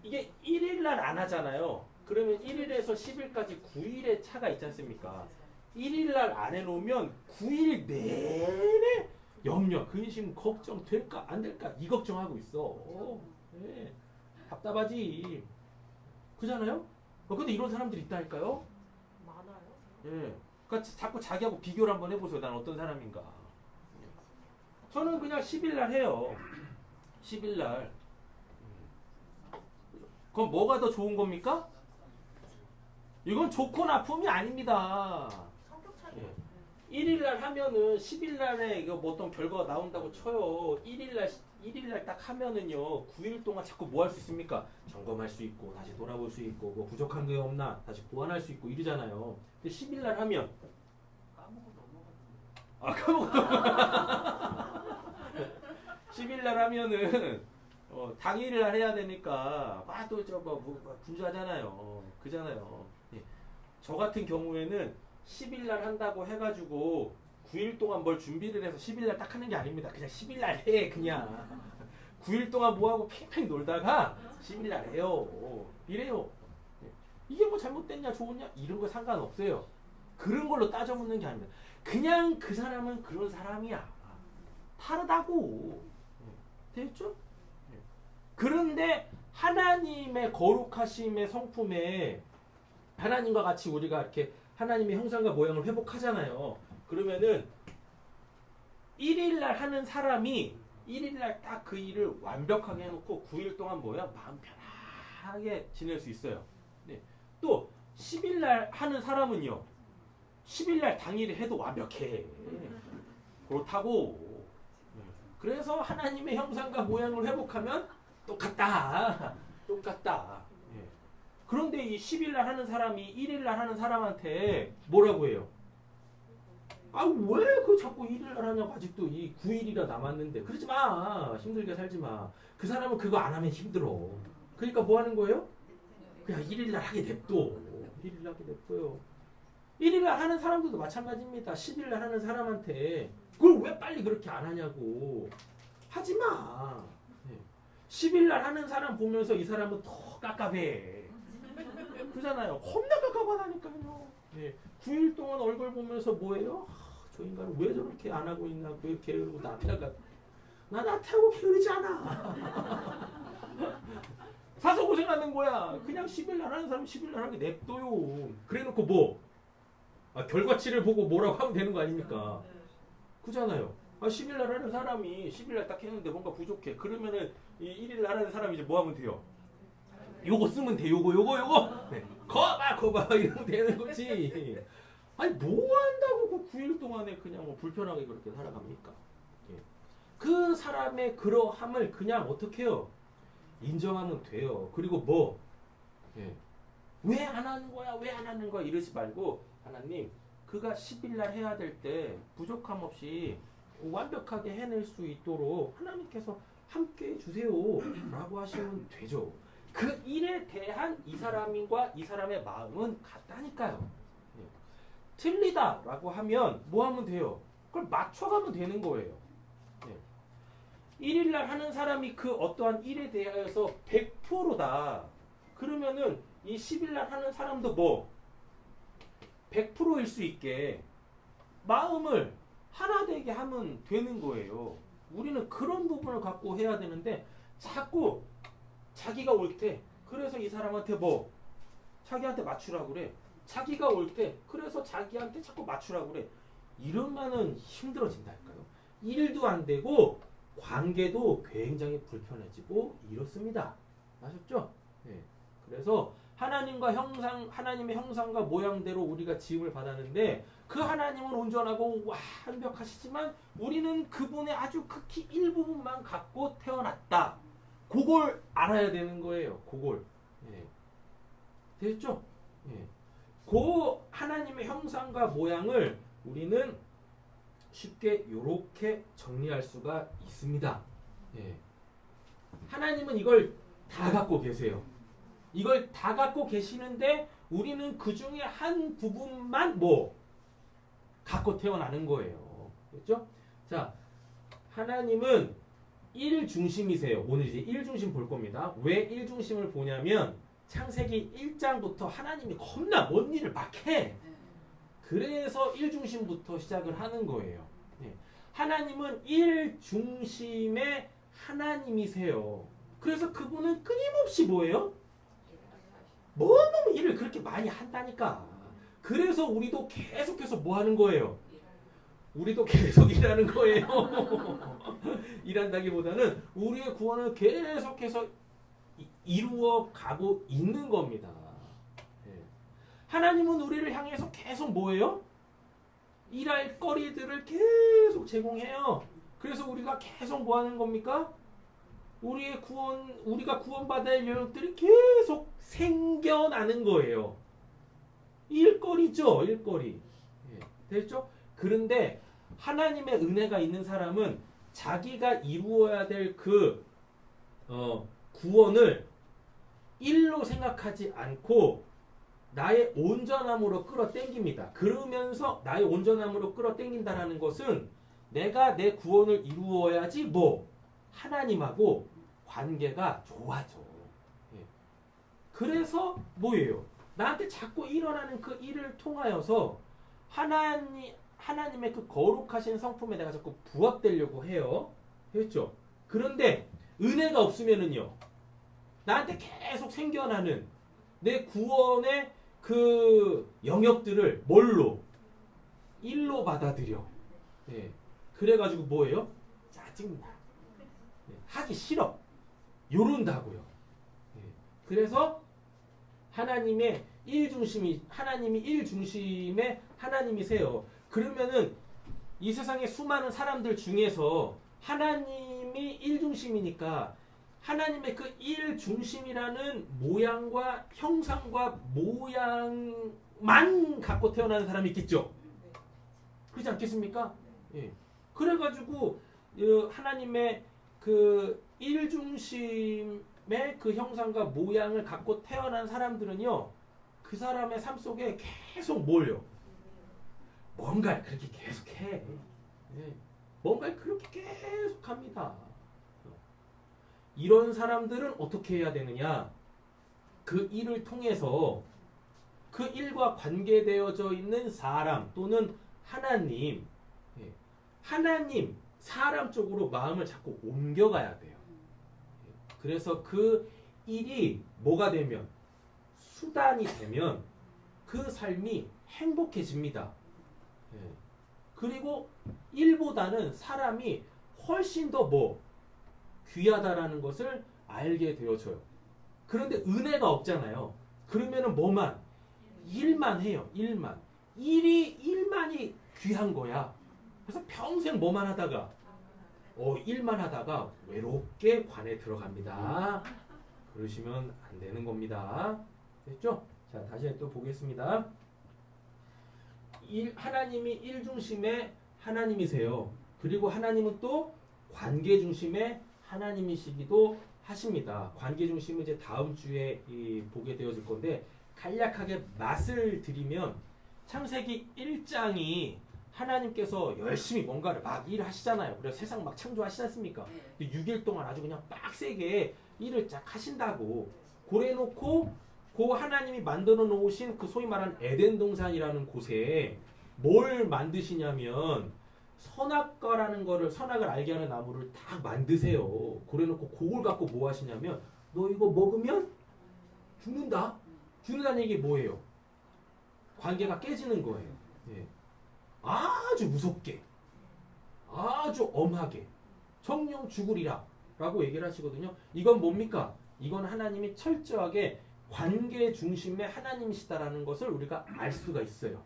이게 1일 날 안 하잖아요. 그러면 1일에서 10일까지 9일의 차가 있지 않습니까? 1일 날 안 해놓으면 9일 내내 염려, 근심, 걱정 될까 안 될까 이 걱정하고 있어. 네. 답답하지. 그잖아요? 근데 이런 사람들이 있다니까요?
많아요.
예. 그러니까 자꾸 자기하고 비교를 한번 해보세요. 난 어떤 사람인가. 저는 그냥 10일 날 해요. 10일 날. 그럼 뭐가 더 좋은 겁니까? 이건 좋고 나쁨이 아닙니다.
성격 차이.
예. 1일 날 하면은 10일 날에 이거 뭐 어떤 결과가 나온다고 쳐요. 1일 날 딱 하면은요. 9일 동안 자꾸 뭐 할 수 있습니까? 점검할 수 있고 다시 돌아볼 수 있고 뭐 부족한 게 없나 다시 보완할 수 있고 이러잖아요. 근데 10일 날 하면
까먹고 넘어갔네.
10일 날 하면은 당일 날 해야 되니까 또 저 뭐 분주하잖아요. 그잖아요. 예. 저 같은 경우에는 10일 날 한다고 해가지고 9일 동안 뭘 준비를 해서 10일 날 딱 하는 게 아닙니다. 그냥 10일 날 해. 그냥 9일 동안 뭐하고 팽팽 놀다가 10일 날 해요. 이래요. 예. 이게 뭐 잘못됐냐 좋았냐 이런 거 상관없어요. 그런 걸로 따져 묻는 게 아닙니다. 그냥 그 사람은 그런 사람이야. 다르다고. 됐죠? 그런데 하나님의 거룩하심의 성품에 하나님과 같이 우리가 이렇게 하나님의 형상과 모양을 회복하잖아요. 그러면은 1일 날 하는 사람이 1일 날 딱 그 일을 완벽하게 해놓고 9일 동안 뭐야? 마음 편하게 지낼 수 있어요. 네. 또 10일 날 하는 사람은요. 10일 날 당일에 해도 완벽해. 그렇다고. 그래서 하나님의 형상과 모양을 회복하면 똑같다. 똑같다. 예. 그런데 이 10일 날 하는 사람이 1일 날 하는 사람한테 뭐라고 해요? 아, 왜 그 자꾸 1일 날 하냐고 아직도 이 9일이라 남았는데. 그러지 마. 힘들게 살지 마. 그 사람은 그거 안 하면 힘들어. 그러니까 뭐 하는 거예요? 그냥 1일 날 하게 냅둬. 1일 날 하게 냅둬요. 1일 날 하는 사람들도 마찬가지입니다. 10일 날 하는 사람한테 그걸 왜 빨리 그렇게 안 하냐고. 하지 마. 10일 날 하는 사람 보면서 이 사람은 더 깝깝해. 그잖아요. 겁나 깝깝하다니까요. 9일 동안 얼굴 보면서 뭐예요? 저 인간은 왜 저렇게 안 하고 있나? 왜 게으르고 나태하가? 나 나태하고 게으르지 않아. 사서 고생하는 거야. 그냥 10일 날 하는 사람 10일 날 하게 냅둬요. 그래놓고 뭐? 결과치를 보고 뭐라고 하면 되는 거 아닙니까? 그잖아요. 10일 날 하는 사람이 10일 날 딱 했는데 뭔가 부족해. 그러면은 이 1일 날 하는 사람이 이제 뭐 하면 돼요? 요거 쓰면 돼. 요거. 네. 거봐 이러면 되는 거지. 아니 뭐 한다고 그 9일 동안에 그냥 뭐 불편하게 그렇게 살아갑니까? 예. 그 사람의 그러함을 그냥 어떻게 해요? 인정하면 돼요. 그리고 뭐? 예. 왜 안 하는 거야? 왜 안 하는 거야? 이러지 말고 하나님 그가 10일 날 해야 될 때 부족함 없이 완벽하게 해낼 수 있도록 하나님께서 함께 해주세요 라고 하시면 되죠. 그 일에 대한 이 사람과 이 사람의 마음은 같다니까요. 예. 틀리다 라고 하면 뭐 하면 돼요? 그걸 맞춰가면 되는 거예요. 예. 1일 날 하는 사람이 그 어떠한 일에 대하여서 100%다. 그러면은 이 10일 날 하는 사람도 뭐 100%일 수 있게 마음을 하나 되게 하면 되는 거예요. 우리는 그런 부분을 갖고 해야 되는데 자꾸 자기가 올 때 그래서 이 사람한테 뭐 자기한테 맞추라고 그래. 자기가 올 때 그래서 자기한테 자꾸 맞추라고 그래. 이러면은 힘들어진다니까요. 일도 안 되고 관계도 굉장히 불편해지고 이렇습니다. 아셨죠? 네. 그래서 하나님의 형상과 모양대로 우리가 지음을 받았는데 그 하나님은 온전하고 완벽하시지만 우리는 그분의 아주 극히 일부분만 갖고 태어났다. 그걸 알아야 되는 거예요. 그걸. 예. 됐죠? 예. 그 하나님의 형상과 모양을 우리는 쉽게 이렇게 정리할 수가 있습니다. 예. 하나님은 이걸 다 갖고 계세요. 이걸 다 갖고 계시는데 우리는 그 중에 한 부분만 뭐 갖고 태어나는 거예요. 그렇죠? 자, 하나님은 일중심이세요. 오늘 이제 일중심 볼 겁니다. 왜 일중심을 보냐면 창세기 1장부터 하나님이 겁나 먼 일을 막 해. 그래서 일중심부터 시작을 하는 거예요. 네. 하나님은 일중심의 하나님이세요. 그래서 그분은 끊임없이 뭐예요? 너무 일을 그렇게 많이 한다니까. 그래서 우리도 계속해서 뭐 하는 거예요? 우리도 계속 일하는 거예요. 일한다기보다는 우리의 구원을 계속해서 이루어 가고 있는 겁니다. 네. 하나님은 우리를 향해서 계속 뭐예요? 일할 거리들을 계속 제공해요. 그래서 우리가 계속 뭐 하는 겁니까? 우리가 구원받아야 할 영역들이 계속 생겨나는 거예요. 일거리죠, 일거리. 예, 됐죠? 그런데 하나님의 은혜가 있는 사람은 자기가 이루어야 될 그 구원을 일로 생각하지 않고 나의 온전함으로 끌어당깁니다. 그러면서 나의 온전함으로 끌어당긴다는 것은 내가 내 구원을 이루어야지 뭐 하나님하고 관계가 좋아져. 예. 그래서 뭐예요? 나한테 자꾸 일어나는 그 일을 통하여서 하나님의 그 거룩하신 성품에 내가 자꾸 부합되려고 해요. 그렇죠? 그런데 은혜가 없으면은요. 나한테 계속 생겨나는 내 구원의 그 영역들을 뭘로? 일로 받아들여. 예. 그래가지고 뭐예요? 짜증나. 예. 하기 싫어. 요런다고요. 예. 그래서 하나님이 일중심의 하나님이세요. 그러면은 이 세상의 수많은 사람들 중에서 하나님이 일중심이니까 하나님의 그 일중심이라는 모양과 형상과 모양만 갖고 태어나는 사람이 있겠죠. 그렇지 않겠습니까? 예. 그래가지고 하나님의 그 일중심의 그 형상과 모양을 갖고 태어난 사람들은요, 그 사람의 삶 속에 계속 뭘요? 뭔가를 그렇게 계속해. 예. 뭔가를 그렇게 계속합니다. 이런 사람들은 어떻게 해야 되느냐? 그 일을 통해서 그 일과 관계되어져 있는 사람 또는 하나님, 예. 하나님, 사람 쪽으로 마음을 자꾸 옮겨가야 돼요. 예. 그래서 그 일이 뭐가 되면, 수단이 되면 그 삶이 행복해집니다. 예. 그리고 일보다는 사람이 훨씬 더 뭐 귀하다라는 것을 알게 되어져요. 그런데 은혜가 없잖아요. 그러면은 뭐만? 일만 해요. 일만이 귀한 거야. 그래서 평생 뭐만 하다가 일만 하다가 외롭게 관에 들어갑니다. 그러시면 안 되는 겁니다. 됐죠? 자, 다시 또 보겠습니다. 하나님이 일중심의 하나님이세요. 그리고 하나님은 또 관계 중심의 하나님이시기도 하십니다. 관계 중심은 이제 다음 주에 보게 되어질 건데 간략하게 맛을 드리면 창세기 1장이 하나님께서 열심히 뭔가를 막 일을 하시잖아요. 그래서 세상 막 창조하시지 않습니까? 근데 6일 동안 아주 그냥 빡세게 일을 쫙 하신다고 그래 놓고 그 하나님이 만들어 놓으신 그 소위 말하는 에덴 동산이라는 곳에 뭘 만드시냐면 선악과라는 거를 선악을 알게 하는 나무를 딱 만드세요. 그래 놓고 그걸 갖고 뭐 하시냐면 너 이거 먹으면 죽는다. 죽는다는 얘기 뭐예요? 관계가 깨지는 거예요. 예. 아주 무섭게 아주 엄하게 정령 죽으리라 라고 얘기를 하시거든요. 이건 뭡니까? 이건 하나님이 철저하게 관계 중심의 하나님이시다라는 것을 우리가 알 수가 있어요.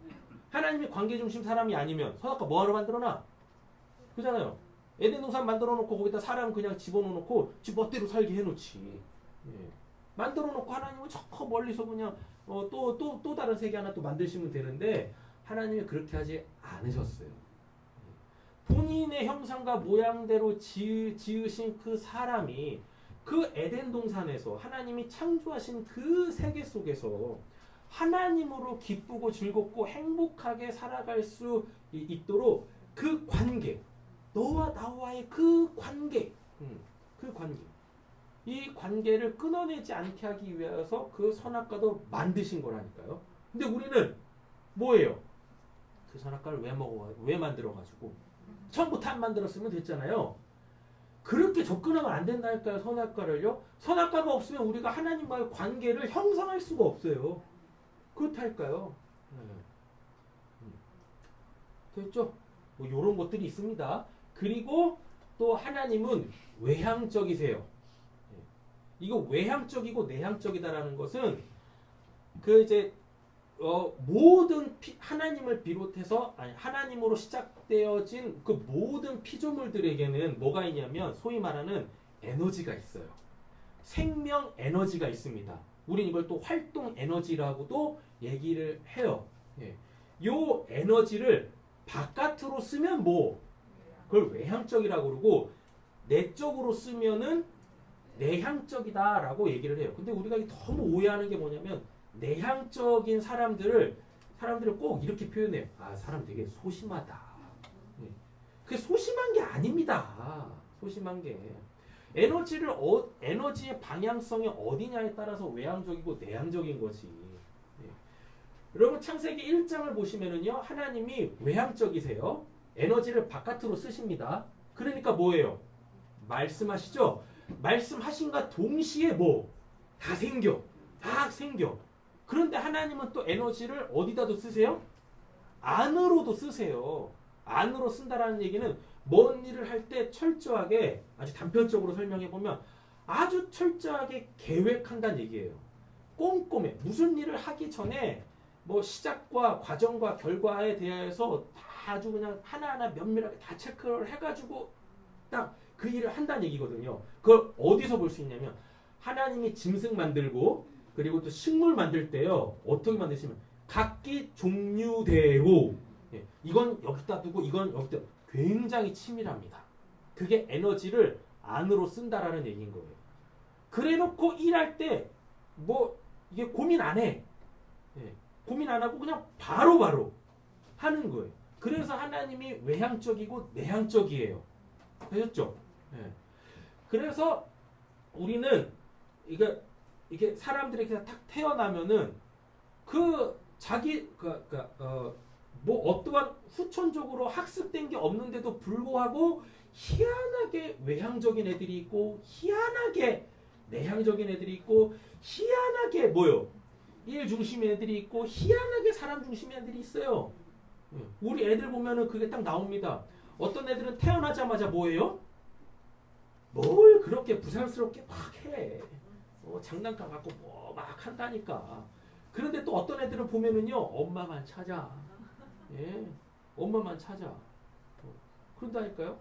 하나님이 관계 중심 사람이 아니면 선악과 뭐하러 만들어놔? 그잖아요. 에덴 동산 만들어 놓고 거기다 사람 그냥 집어넣고 지 멋대로 살게 해놓지. 예. 만들어 놓고 하나님은 저 멀리서 그냥 또 다른 세계 하나 또 만드시면 되는데 하나님이 그렇게 하지 않으셨어요. 본인의 형상과 모양대로 지으신 그 사람이 그 에덴 동산에서 하나님이 창조하신 그 세계 속에서 하나님으로 기쁘고 즐겁고 행복하게 살아갈 수 있도록 그 관계, 너와 나와의 그 관계, 이 관계를 끊어내지 않게 하기 위해서 그 선악과도 만드신 거라니까요. 근데 우리는 뭐예요? 그 선악과를 왜 만들어가지고 처음부터 안 만들었으면 됐잖아요. 그렇게 접근하면 안 된다니까요. 선악과를요. 선악과가 없으면 우리가 하나님과의 관계를 형성할 수가 없어요. 그렇다니까요. 됐죠? 뭐 이런 것들이 있습니다. 그리고 또 하나님은 외향적이세요. 이거 외향적이고 내향적이다라는 것은 그 이제 모든 하나님을 비롯해서 하나님으로 시작되어진 그 모든 피조물들에게는 뭐가 있냐면 소위 말하는 에너지가 있어요. 생명 에너지가 있습니다. 우린 이걸 또 활동 에너지라고도 얘기를 해요. 예. 요 에너지를 바깥으로 쓰면 그걸 외향적이라고 그러고 내적으로 쓰면은 내향적이다라고 얘기를 해요. 근데 우리가 너무 오해하는 게 뭐냐면 내향적인 사람들을 꼭 이렇게 표현해요. 아, 사람 되게 소심하다. 그게 소심한 게 아닙니다. 소심한 게 에너지의 방향성이 어디냐에 따라서 외향적이고 내향적인 거지. 여러분 창세기 1장을 보시면은요, 하나님이 외향적이세요. 에너지를 바깥으로 쓰십니다. 그러니까 뭐예요? 말씀하시죠? 말씀하신과 동시에 다 생겨. 다 생겨. 그런데 하나님은 또 에너지를 어디다도 쓰세요? 안으로도 쓰세요. 안으로 쓴다라는 얘기는 먼 일을 할 때 철저하게 아주 단편적으로 설명해 보면 아주 철저하게 계획한다는 얘기예요. 꼼꼼해. 무슨 일을 하기 전에 시작과 과정과 결과에 대해서 다 아주 그냥 하나하나 면밀하게 다 체크를 해가지고 딱 그 일을 한다는 얘기거든요. 그걸 어디서 볼 수 있냐면 하나님이 짐승 만들고 그리고 또 식물 만들 때요. 어떻게 만드시면 각기 종류대로 이건 여기다 두고 이건 여기다 굉장히 치밀합니다. 그게 에너지를 안으로 쓴다라는 얘기인 거예요. 그래놓고 일할 때 이게 고민 안 해. 고민 안 하고 그냥 바로바로 하는 거예요. 그래서 하나님이 외향적이고 내향적이에요. 되셨죠? 그래서 우리는 이게 사람들이 그냥 탁 태어나면은 어떠한 후천적으로 학습된 게 없는데도 불구하고 희한하게 외향적인 애들이 있고 희한하게 내향적인 애들이 있고 희한하게 일 중심의 애들이 있고 희한하게 사람 중심의 애들이 있어요. 우리 애들 보면은 그게 딱 나옵니다. 어떤 애들은 태어나자마자 뭐예요? 뭘 그렇게 부산스럽게 막 해. 장난감 갖고 막 한다니까. 그런데 또 어떤 애들은 보면은요, 엄마만 찾아. 엄마만 찾아. 그런다니까요.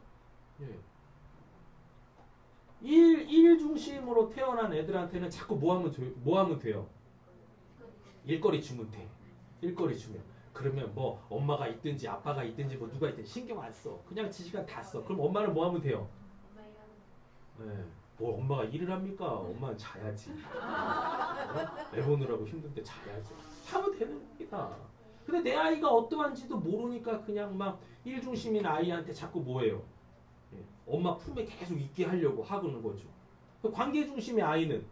일 중심으로 태어난 애들한테는 자꾸 뭐 하면 돼요? 일거리 주면 돼. 일거리 주면. 그러면 엄마가 있든지 아빠가 있든지 누가 있든지 신경 안 써. 그냥 지 시간 다 써. 그럼 엄마는 뭐 하면 돼요? 엄마가 일을 합니까? 엄마는 자야지. 애 보느라고 힘든데 자야지. 하면 되는 겁니다. 근데 내 아이가 어떠한지도 모르니까 그냥 막 일중심인 아이한테 자꾸 뭐예요? 예, 엄마 품에 계속 있게 하려고 하고는 거죠. 관계중심의 아이는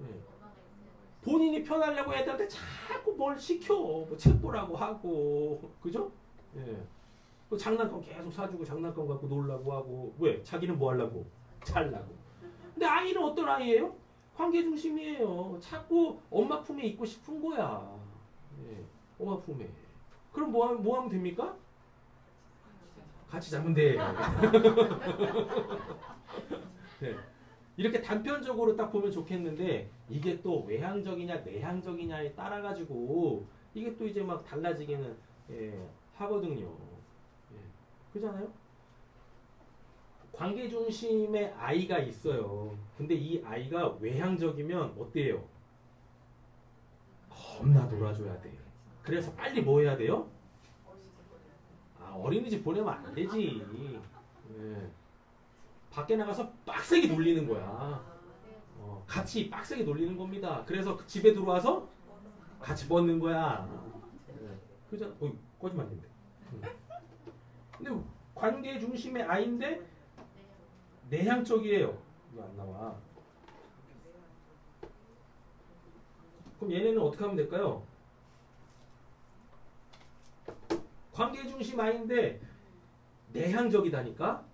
예, 본인이 편하려고 애들한테 자꾸 뭘 시켜. 뭐 책 보라고 하고, 그죠? 예. 또 장난감 계속 사주고 장난감 갖고 놀라고 하고. 왜? 자기는 뭐 하려고? 잘라고. 근데 아이는 어떤 아이예요? 관계중심이에요. 자꾸 엄마 품에 있고 싶은 거야. 예. 엄마 품에. 그럼 뭐 하면 됩니까? 같이 자면 돼. 네. 이렇게 단편적으로 딱 보면 좋겠는데 이게 또 외향적이냐 내향적이냐에 따라 가지고 이게 또 이제 막 달라지기는 하거든요. 예. 그렇잖아요? 관계 중심의 아이가 있어요. 근데 이 아이가 외향적이면 어때요? 겁나 놀아줘야 돼. 그래서 빨리 뭐 해야 돼요? 어린이집 보내면 안 되지. 예. 밖에 나가서 빡세게 놀리는 거야. 같이 빡세게 놀리는 겁니다. 그래서 집에 들어와서 같이 먹는 거야. 예. 그죠? 거짓말 아닌데. 근데 관계 중심의 아이인데 내향적이에요. 이거 안 나와. 그럼 얘네는 어떻게 하면 될까요? 관계 중심 아이인데 내향적이다니까?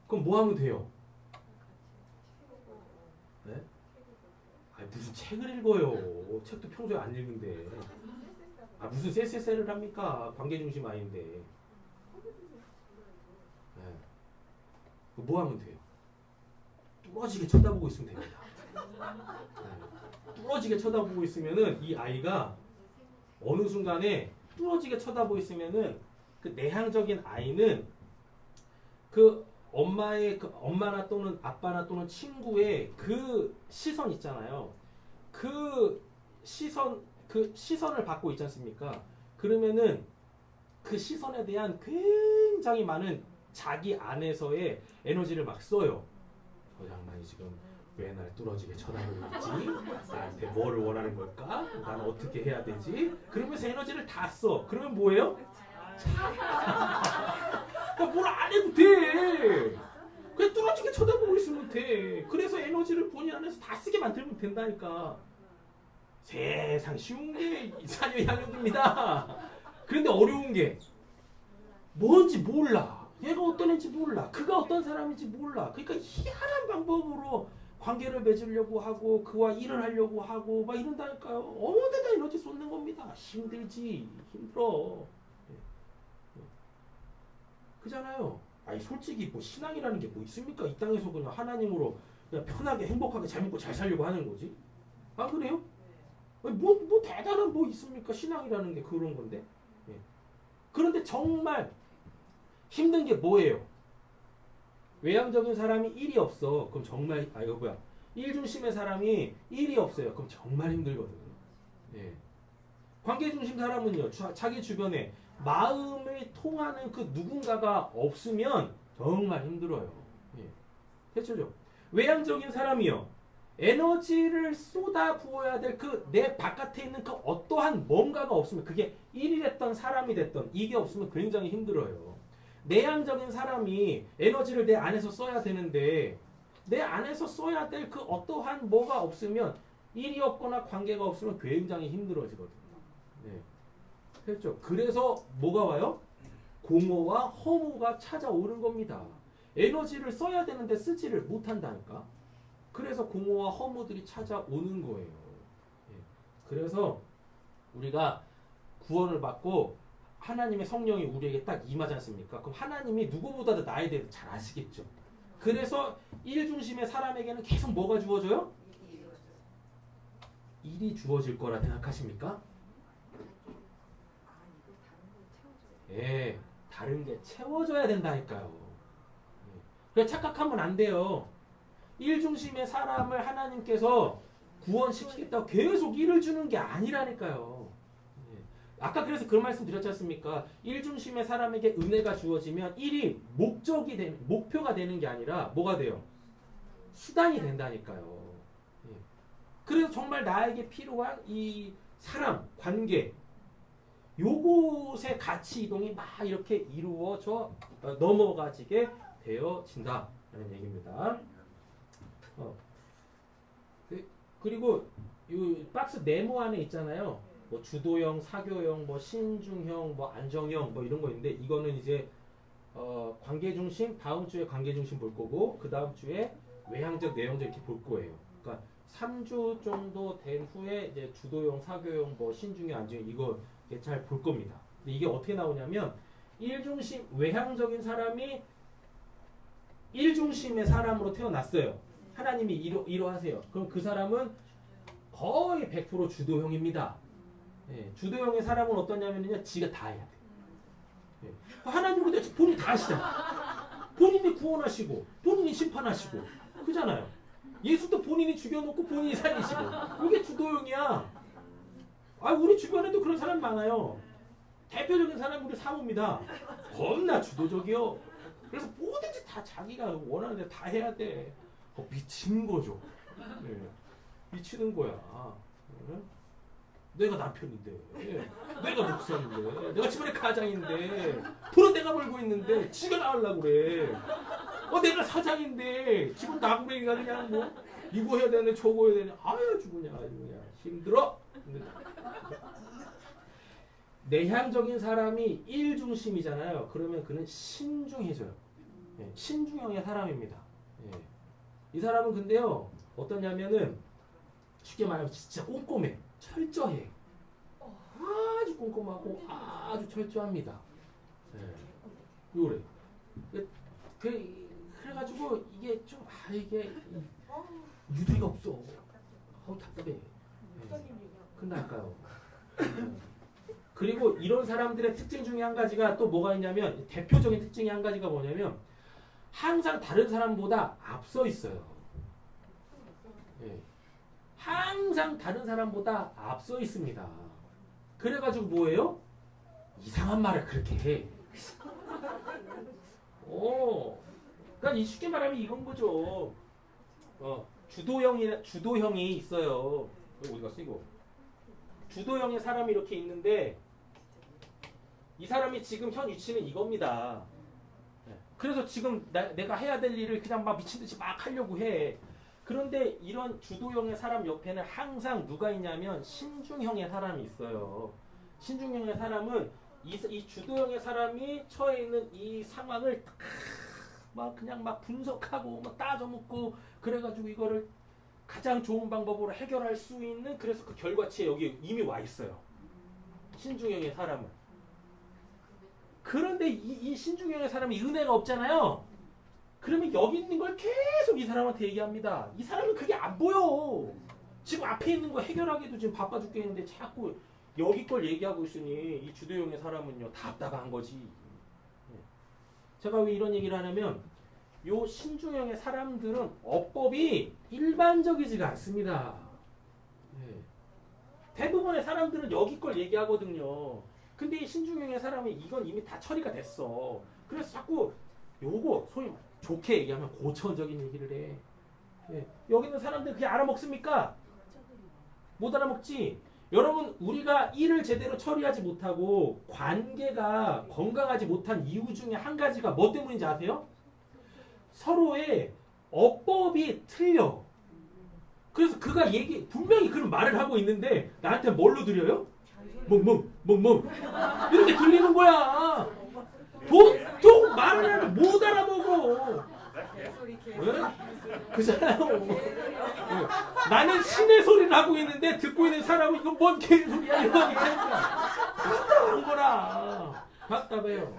그럼 뭐 하면 돼요? 네? 무슨 책을 읽어요. 책도 평소에 안 읽는데. 무슨 쎄쎄쎄를 합니까? 관계 중심 아이인데. 네. 뭐 하면 돼요? 뚫어지게 쳐다보고 있으면 됩니다. 네. 뚫어지게 쳐다보고 있으면은 이 아이가 어느 순간에 뚫어지게 쳐다보고 있으면은 그 내향적인 아이는 그 엄마나 또는 아빠나 또는 친구의 그 시선 있잖아요. 그 시선을 받고 있지 않습니까? 그러면은 그 시선에 대한 굉장히 많은 자기 안에서의 에너지를 막 써요. 저 양반이 지금 왜 날 뚫어지게 쳐다보고 있지? 나한테 뭐를 원하는 걸까? 난 어떻게 해야 되지? 그러면서 에너지를 다 써. 그러면 뭐예요? 뭘 안 해도 돼. 그냥 뚫어지게 쳐다보고 있으면 돼. 그래서 에너지를 본인 안에서 다 쓰게 만들면 된다니까. 세상 쉬운 게 자녀 양육입니다. 그런데 어려운 게 뭔지 몰라. 얘가 어떤 애인지 몰라. 그가 어떤 사람인지 몰라. 그러니까 희한한 방법으로 관계를 맺으려고 하고 그와 일을 하려고 하고 막 이런다니까요. 어느 데다 에너지 쏟는 겁니다. 힘들지. 힘들어. 그잖아요. 솔직히 뭐 신앙이라는 게 뭐 있습니까? 이 땅에서 그냥 하나님으로 그냥 편하게 행복하게 잘 먹고 잘 살려고 하는 거지. 안 그래요? 뭐 대단한 뭐 있습니까? 신앙이라는 게 그런 건데. 예. 그런데 정말 힘든 게 뭐예요? 외향적인 사람이 일이 없어. 그럼 정말 일중심의 사람이 일이 없어요. 그럼 정말 힘들거든요. 예. 관계중심 사람은요. 자기 주변에 마음을 통하는 그 누군가가 없으면 정말 힘들어요. 예. 대체죠. 외향적인 사람이요. 에너지를 쏟아 부어야 될 그 내 바깥에 있는 그 어떠한 뭔가가 없으면 그게 일이 됐던 사람이 됐던 이게 없으면 굉장히 힘들어요. 내향적인 사람이 에너지를 내 안에서 써야 되는데 내 안에서 써야 될 그 어떠한 뭐가 없으면 일이 없거나 관계가 없으면 굉장히 힘들어지거든요. 네. 그렇죠. 그래서 뭐가 와요? 공허와 허무가 찾아오는 겁니다. 에너지를 써야 되는데 쓰지를 못한다니까. 그래서 공허와 허무들이 찾아오는 거예요. 예. 그래서 우리가 구원을 받고 하나님의 성령이 우리에게 딱 임하지 않습니까? 그럼 하나님이 누구보다도 나에 대해서 잘 아시겠죠. 그래서 일중심의 사람에게는 계속 뭐가 주어져요? 일이 주어질 거라 생각하십니까? 예, 다른 게 채워져야 된다니까요. 예. 그래 착각하면 안 돼요. 일중심의 사람을 하나님께서 구원시키겠다고 계속 일을 주는 게 아니라니까요. 예. 아까 그래서 그런 말씀 드렸지 않습니까? 일중심의 사람에게 은혜가 주어지면 일이 목표가 되는 게 아니라 뭐가 돼요? 수단이 된다니까요. 예. 그래서 정말 나에게 필요한 이 사람, 관계 요곳의 가치 이동이 막 이렇게 이루어져 넘어가지게 되어진다라는 얘기입니다. 그리고 이 박스 네모 안에 있잖아요. 뭐 주도형, 사교형, 뭐 신중형, 뭐 안정형 뭐 이런 거 있는데 이거는 이제 관계 중심 다음 주에 관계 중심 볼 거고 그 다음 주에 외향적, 내향적 이렇게 볼 거예요. 그러니까 3주 정도 된 후에 이제 주도형, 사교형, 뭐 신중형, 안정형 이거 잘 볼 겁니다. 근데 이게 어떻게 나오냐면 일중심 외향적인 사람이 일중심의 사람으로 태어났어요. 하나님이 이러하세요. 그럼 그 사람은 거의 100% 주도형입니다. 예, 주도형의 사람은 어떠냐면요, 지가 다 해야 돼. 예, 하나님은 근데 본인이 다 하시잖아. 본인이 구원하시고, 본인이 심판하시고, 그잖아요. 예수도 본인이 죽여놓고 본인이 살리시고, 이게 주도형이야. 아, 우리 주변에도 그런 사람 많아요. 대표적인 사람이 우리 사모입니다. 겁나 주도적이요. 그래서 뭐든지 다 자기가 원하는 데 다 해야 돼. 미친 거죠. 네. 미치는 거야. 네? 내가 남편인데, 내가 목사인데, 내가 집안의 가장인데, 돈은 내가 벌고 있는데, 지가 나으려고 그래. 내가 사장인데, 집은 나구랭이가 그냥 뭐, 이거 해야 되네, 저거 해야 되네. 아유, 죽으냐, 힘들어. 내향적인 사람이 일중심이잖아요. 그러면 그는 신중해져요. 예, 신중형의 사람입니다. 예. 이 사람은 근데요, 어떠냐면은, 쉽게 말하면 진짜 꼼꼼해. 철저해. 아주 꼼꼼하고 아주 철저합니다. 예. 요래. 그래가지고 이게 좀, 이게 유두리가 없어. 답답해. 예. 끝날까요? 그리고 이런 사람들의 특징 중에 한 가지가 또 뭐가 있냐면, 대표적인 특징이 한 가지가 뭐냐면, 항상 다른 사람보다 앞서 있어요. 예. 항상 다른 사람보다 앞서 있습니다. 그래가지고 뭐예요? 이상한 말을 그렇게 해. 그러니까 이 쉽게 말하면 이건 거죠. 주도형이 있어요. 어디 갔어 이거? 주도형의 사람이 이렇게 있는데 이 사람이 지금 현 위치는 이겁니다. 그래서 지금 내가 해야 될 일을 그냥 막 미친 듯이 막 하려고 해. 그런데 이런 주도형의 사람 옆에는 항상 누가 있냐면 신중형의 사람이 있어요. 신중형의 사람은 이 주도형의 사람이 처해 있는 이 상황을 막 그냥 막 분석하고 막 따져먹고 그래가지고 이거를 가장 좋은 방법으로 해결할 수 있는, 그래서 그 결과치에 여기 이미 와 있어요. 신중형의 사람은. 그런데 이 신중형의 사람이 은혜가 없잖아요. 그러면 여기 있는 걸 계속 이 사람한테 얘기합니다. 이 사람은 그게 안 보여. 지금 앞에 있는 거 해결하기도 지금 바빠 죽겠는데 자꾸 여기 걸 얘기하고 있으니 이 주도형의 사람은요, 답답한 거지. 제가 왜 이런 얘기를 하냐면, 요 신중형의 사람들은 어법이 일반적이지가 않습니다. 대부분의 사람들은 여기 걸 얘기하거든요. 근데 이 신중형의 사람이 이건 이미 다 처리가 됐어. 그래서 자꾸 요거 소위 좋게 얘기하면 고차원적인 얘기를 해. 여기 있는 사람들 그게 알아먹습니까? 못 알아먹지. 여러분, 우리가 일을 제대로 처리하지 못하고 관계가 건강하지 못한 이유 중에 한 가지가 뭐 때문인지 아세요? 서로의 어법이 틀려. 그래서 그가 분명히 그런 말을 하고 있는데 나한테 뭘로 들려요? 멍멍 이렇게 들리는 거야. 보통 말을 하면 못 알아보고. 그잖아요. 나는 신의 소리를 하고 있는데 듣고 있는 사람은 이건 뭔 개소리야 이러니까 답답한 거라. 답답해요.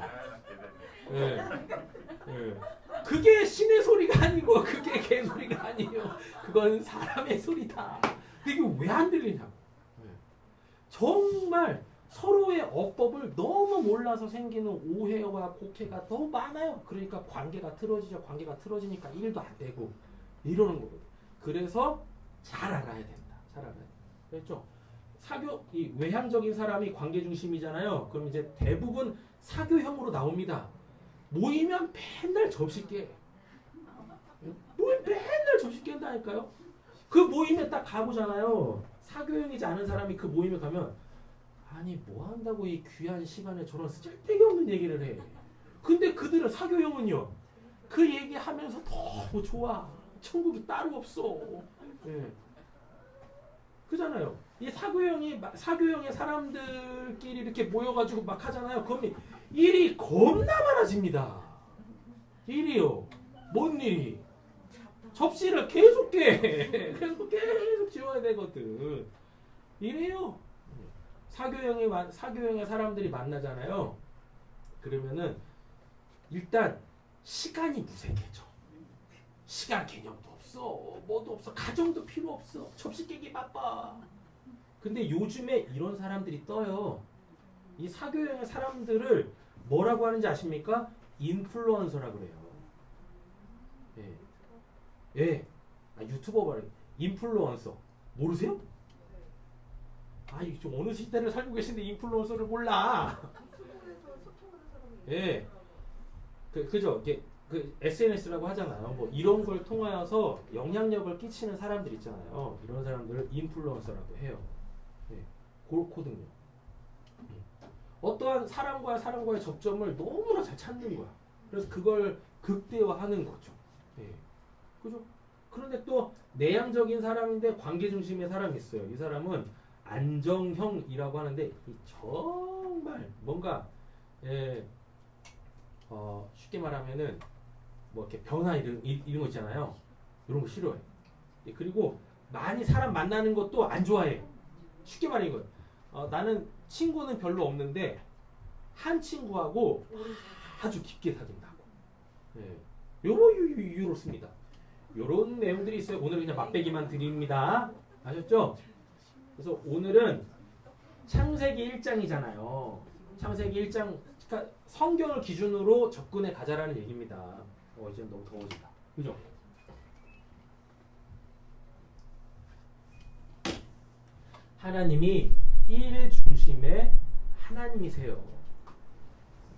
그게 신의 소리가 아니고 그게 개소리가 아니에요. 그건 사람의 소리다. 근데 이게 왜 안 들리냐고. 정말 서로의 어법을 너무 몰라서 생기는 오해와 곡해가 너무 많아요. 그러니까 관계가 틀어지죠. 관계가 틀어지니까 일도 안 되고 이러는 거거든요. 그래서 잘 알아야 된다. 잘 알아야 된다. 그렇죠? 이 외향적인 사람이 관계 중심이잖아요. 그럼 이제 대부분 사교형으로 나옵니다. 모이면 맨날 접시 깨. 맨날 접시 깬다니까요. 그 모임에 딱 가보잖아요. 사교형이지 않은 사람이 그 모임에 가면 아니 뭐 한다고 이 귀한 시간에 저런 쓸데기 없는 얘기를 해. 근데 그들은 사교형은요. 그 얘기하면서 너무 좋아. 천국이 따로 없어. 예. 그잖아요. 이 사교형의 사람들끼리 이렇게 모여가지고 막 하잖아요. 그러면 일이 겁나 많아집니다. 일이요. 뭔 일이? 접시를 계속 깨. 그래서 계속 지워야 되거든. 이래요. 사교형의 사람들이 만나잖아요. 그러면은 일단 시간이 무색해져. 시간 개념도 없어. 뭐도 없어. 가정도 필요 없어. 접시 깨기 바빠. 근데 요즘에 이런 사람들이 떠요. 이 사교형의 사람들을 뭐라고 하는지 아십니까? 인플루언서라고 그래요. 예. 예. 유튜버 말이에요. 인플루언서. 모르세요? 이게 좀 어느 시대를 살고 계신데 인플루언서를 몰라. 예. 그죠? 그 SNS라고 하잖아요. 뭐 이런 걸 통하여서 영향력을 끼치는 사람들 있잖아요. 이런 사람들을 인플루언서라고 해요. 예. 그렇거든요. 어떠한 사람과의 접점을 너무나 잘 찾는 거야. 그래서 그걸 극대화하는 거죠. 예. 그죠? 그런데 또 내향적인 사람인데 관계 중심의 사람이 있어요. 이 사람은 안정형이라고 하는데 정말 뭔가 쉽게 말하면은 뭐 이렇게 변화 이런 거 있잖아요. 이런 거 싫어해. 그리고 많이 사람 만나는 것도 안 좋아해. 쉽게 말해 이거예요. 나는 친구는 별로 없는데 한 친구하고 아주 깊게 사귄다고. 요렇습니다. 요런 내용들이 있어요. 오늘은 그냥 맛배기만 드립니다. 아셨죠? 그래서 오늘은 창세기 1장이잖아요. 창세기 1장, 그러니까 성경을 기준으로 접근해 가자라는 얘기입니다. 이제 너무 더워진다. 그죠? 하나님이 일 중심의 하나님이세요.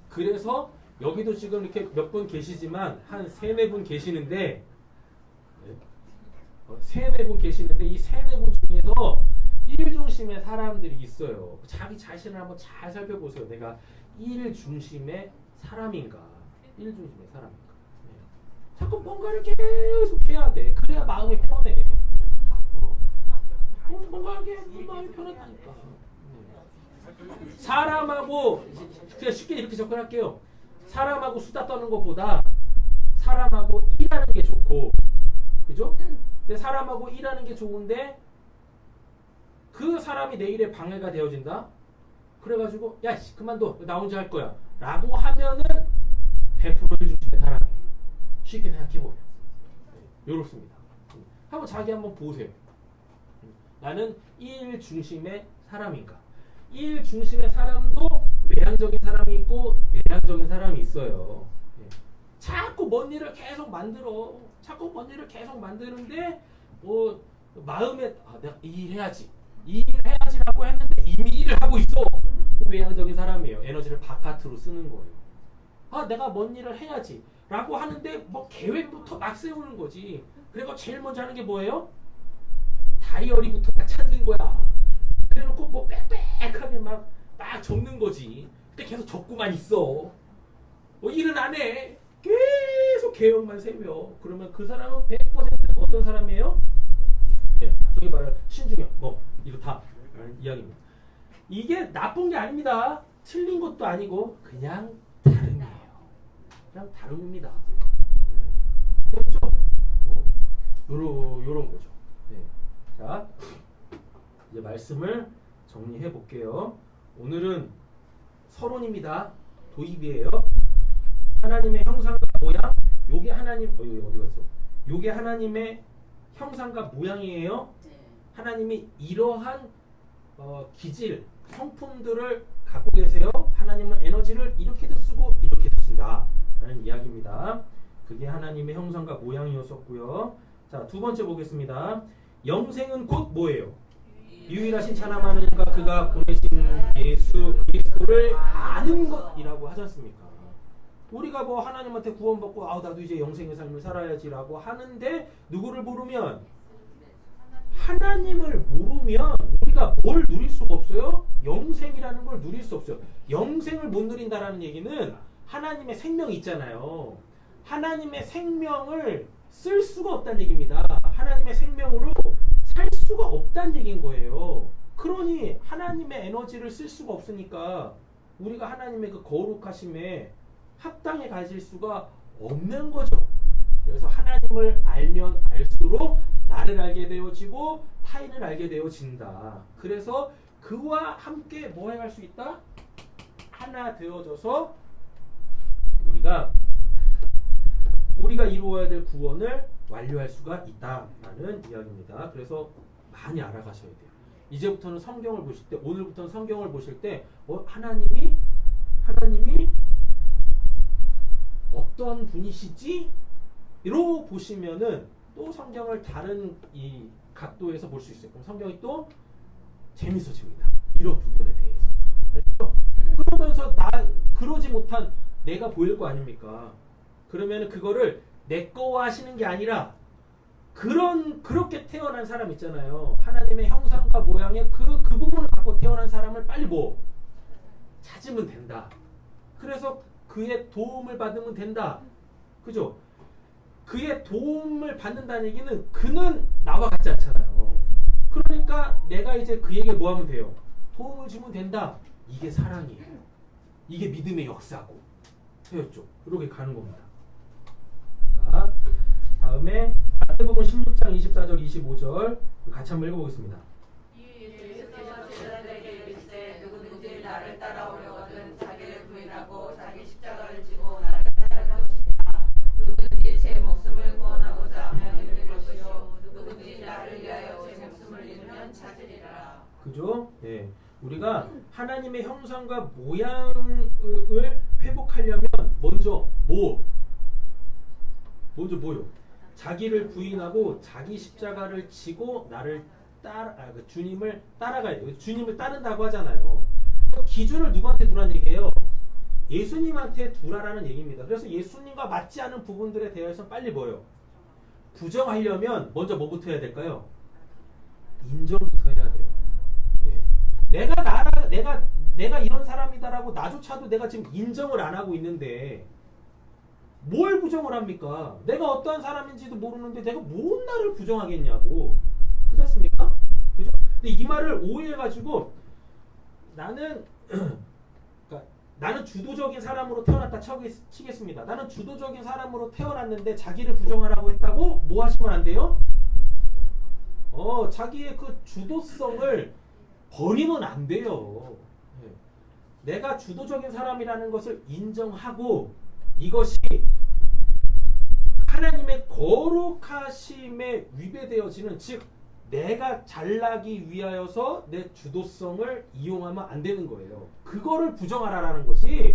그래서 여기도 지금 이렇게 몇 분 계시지만 한 3-4분 계시는데 이 3-4분 중에서 일 중심의 사람들이 있어요. 자기 자신을 한번 잘 살펴보세요. 내가 일 중심의 사람인가? 일 중심의 사람인가? 자꾸 뭔가를 계속 해야 돼. 그래야 마음이 편해. 뭔가 하게 마음이 편하다니까. 사람하고 그냥 쉽게 이렇게 접근할게요. 사람하고 수다 떠는 것보다 사람하고 일하는 게 좋고, 그죠? 근데 사람하고 일하는 게 좋은데 그 사람이 내 일에 방해가 되어진다. 그래가지고 야 그만둬 나 혼자 할 거야 라고 하면은 100% 일 중심의 사람이에요. 쉽게 생각해보면 요렇습니다. 자기 한번 보세요. 나는 일 중심의 사람인가? 일 중심의 사람도 외향적인 사람이 있고 내향적인 사람이 있어요. 자꾸 먼 일을 계속 만들어. 자꾸 먼 일을 계속 만드는데 뭐 마음에 내가 이 일 해야지 라고 했는데 이미 일을 하고 있어. 외향적인 사람이에요. 에너지를 바깥으로 쓰는 거예요. 내가 뭔 일을 해야지 라고 하는데 뭐 계획부터 막 세우는 거지. 그리고 제일 먼저 하는 게 뭐예요? 다이어리부터 다 찾는 거야. 그래놓고 뭐 빽빽하게 막 적는 거지. 근데 계속 적고만 있어. 일은 안 해. 계속 계획만 세워. 그러면 그 사람은 100% 어떤 사람이에요? 저기 말하는 신중형 이렇다 이야기입니다. 이게 나쁜 게 아닙니다. 틀린 것도 아니고 그냥 다름이에요. 그냥 다름입니다. 됐죠? 요런 거죠. 자, 이제 말씀을 정리해 볼게요. 오늘은 서론입니다. 도입이에요. 하나님의 형상과 모양. 요게 하나님 어디 갔어? 요게 하나님의 형상과 모양이에요. 하나님이 이러한 기질, 성품들을 갖고 계세요. 하나님은 에너지를 이렇게도 쓰고 이렇게도 쓴다 라는 이야기입니다. 그게 하나님의 형상과 모양이었었고요. 자, 두 번째 보겠습니다. 영생은 곧 뭐예요? 유일하신 찬양하는 이가 그가 보내신 예수 그리스도를 아는 것이라고 하지 않습니까? 우리가 뭐 하나님한테 구원받고 나도 이제 영생의 삶을 살아야지라고 하는데 누구를 모르면 하나님을 모르면 우리가 뭘 누릴 수가 없어요? 영생이라는 걸 누릴 수 없어요. 영생을 못 누린다라는 얘기는 하나님의 생명이 있잖아요. 하나님의 생명을 쓸 수가 없다는 얘기입니다. 하나님의 생명으로 살 수가 없다는 얘기인 거예요. 그러니 하나님의 에너지를 쓸 수가 없으니까 우리가 하나님의 그 거룩하심에 합당해 가질 수가 없는 거죠. 그래서 하나님을 알면 알수록 나를 알게 되어지고 타인을 알게 되어진다. 그래서 그와 함께 뭐 해갈 수 있다? 하나 되어져서 우리가 이루어야 될 구원을 완료할 수가 있다라는 이야기입니다. 그래서 많이 알아가셔야 돼요. 이제부터는 성경을 보실 때, 오늘부터는 성경을 보실 때 하나님이 어떤 분이시지? 이로 보시면은 또 성경을 다른 이 각도에서 볼 수 있어요. 그럼 성경이 또 재밌어집니다. 이런 부분에 대해서. 알죠? 그러면서 그러지 못한 내가 보일 거 아닙니까? 그러면은 그거를 내 거화 하시는 게 아니라 그렇게 태어난 사람 있잖아요. 하나님의 형상과 모양의 그 부분을 갖고 태어난 사람을 빨리 찾으면 된다. 그래서 그의 도움을 받으면 된다. 그죠? 그의 도움을 받는다는 얘기는 그는 나와 같지 않잖아요. 그러니까 내가 이제 그에게 뭐 하면 돼요? 도움을 주면 된다. 이게 사랑이에요. 이게 믿음의 역사고. 되었죠? 이렇게 가는 겁니다. 자, 다음에 마태복음 16장 24절 25절 같이 한번 읽어보겠습니다.
예수께서 제자들에게 이르시되 누구든지 나를 따라오려거든 자기를 부인하고 자기 십자가를 지고 나를 따를 것이다. 누구든지 제 목숨을 구원하고자 하면 잃을 것이요 누구든지 나를 위하여 제 목숨을 잃으면 찾으리라.
그죠? 예. 우리가 하나님의 형상과 모양을 회복하려면 먼저 뭐요? 자기를 부인하고 자기 십자가를 지고 나를 주님을 따라가야 돼요. 주님을 따른다고 하잖아요. 기준을 누구한테 두라는 얘기예요? 예수님한테 두라라는 얘기입니다. 그래서 예수님과 맞지 않은 부분들에 대해서 빨리 부정하려면 먼저 뭐부터 해야 될까요? 인정부터 해야 돼요. 예. 내가 이런 사람이다라고 나조차도 내가 지금 인정을 안 하고 있는데 뭘 부정을 합니까? 내가 어떠한 사람인지도 모르는데 내가 뭔 나를 부정하겠냐고. 그렇지 않습니까? 그죠? 근데 이 말을 오해해가지고 나는 주도적인 사람으로 태어났다 치겠습니다. 나는 주도적인 사람으로 태어났는데 자기를 부정하라고 했다고 뭐 하시면 안 돼요? 자기의 그 주도성을 버리면 안 돼요. 내가 주도적인 사람이라는 것을 인정하고 이것이 하나님의 거룩하심에 위배되어지는, 즉 내가 잘나기 위하여서 내 주도성을 이용하면 안 되는 거예요. 그거를 부정하라라는 것이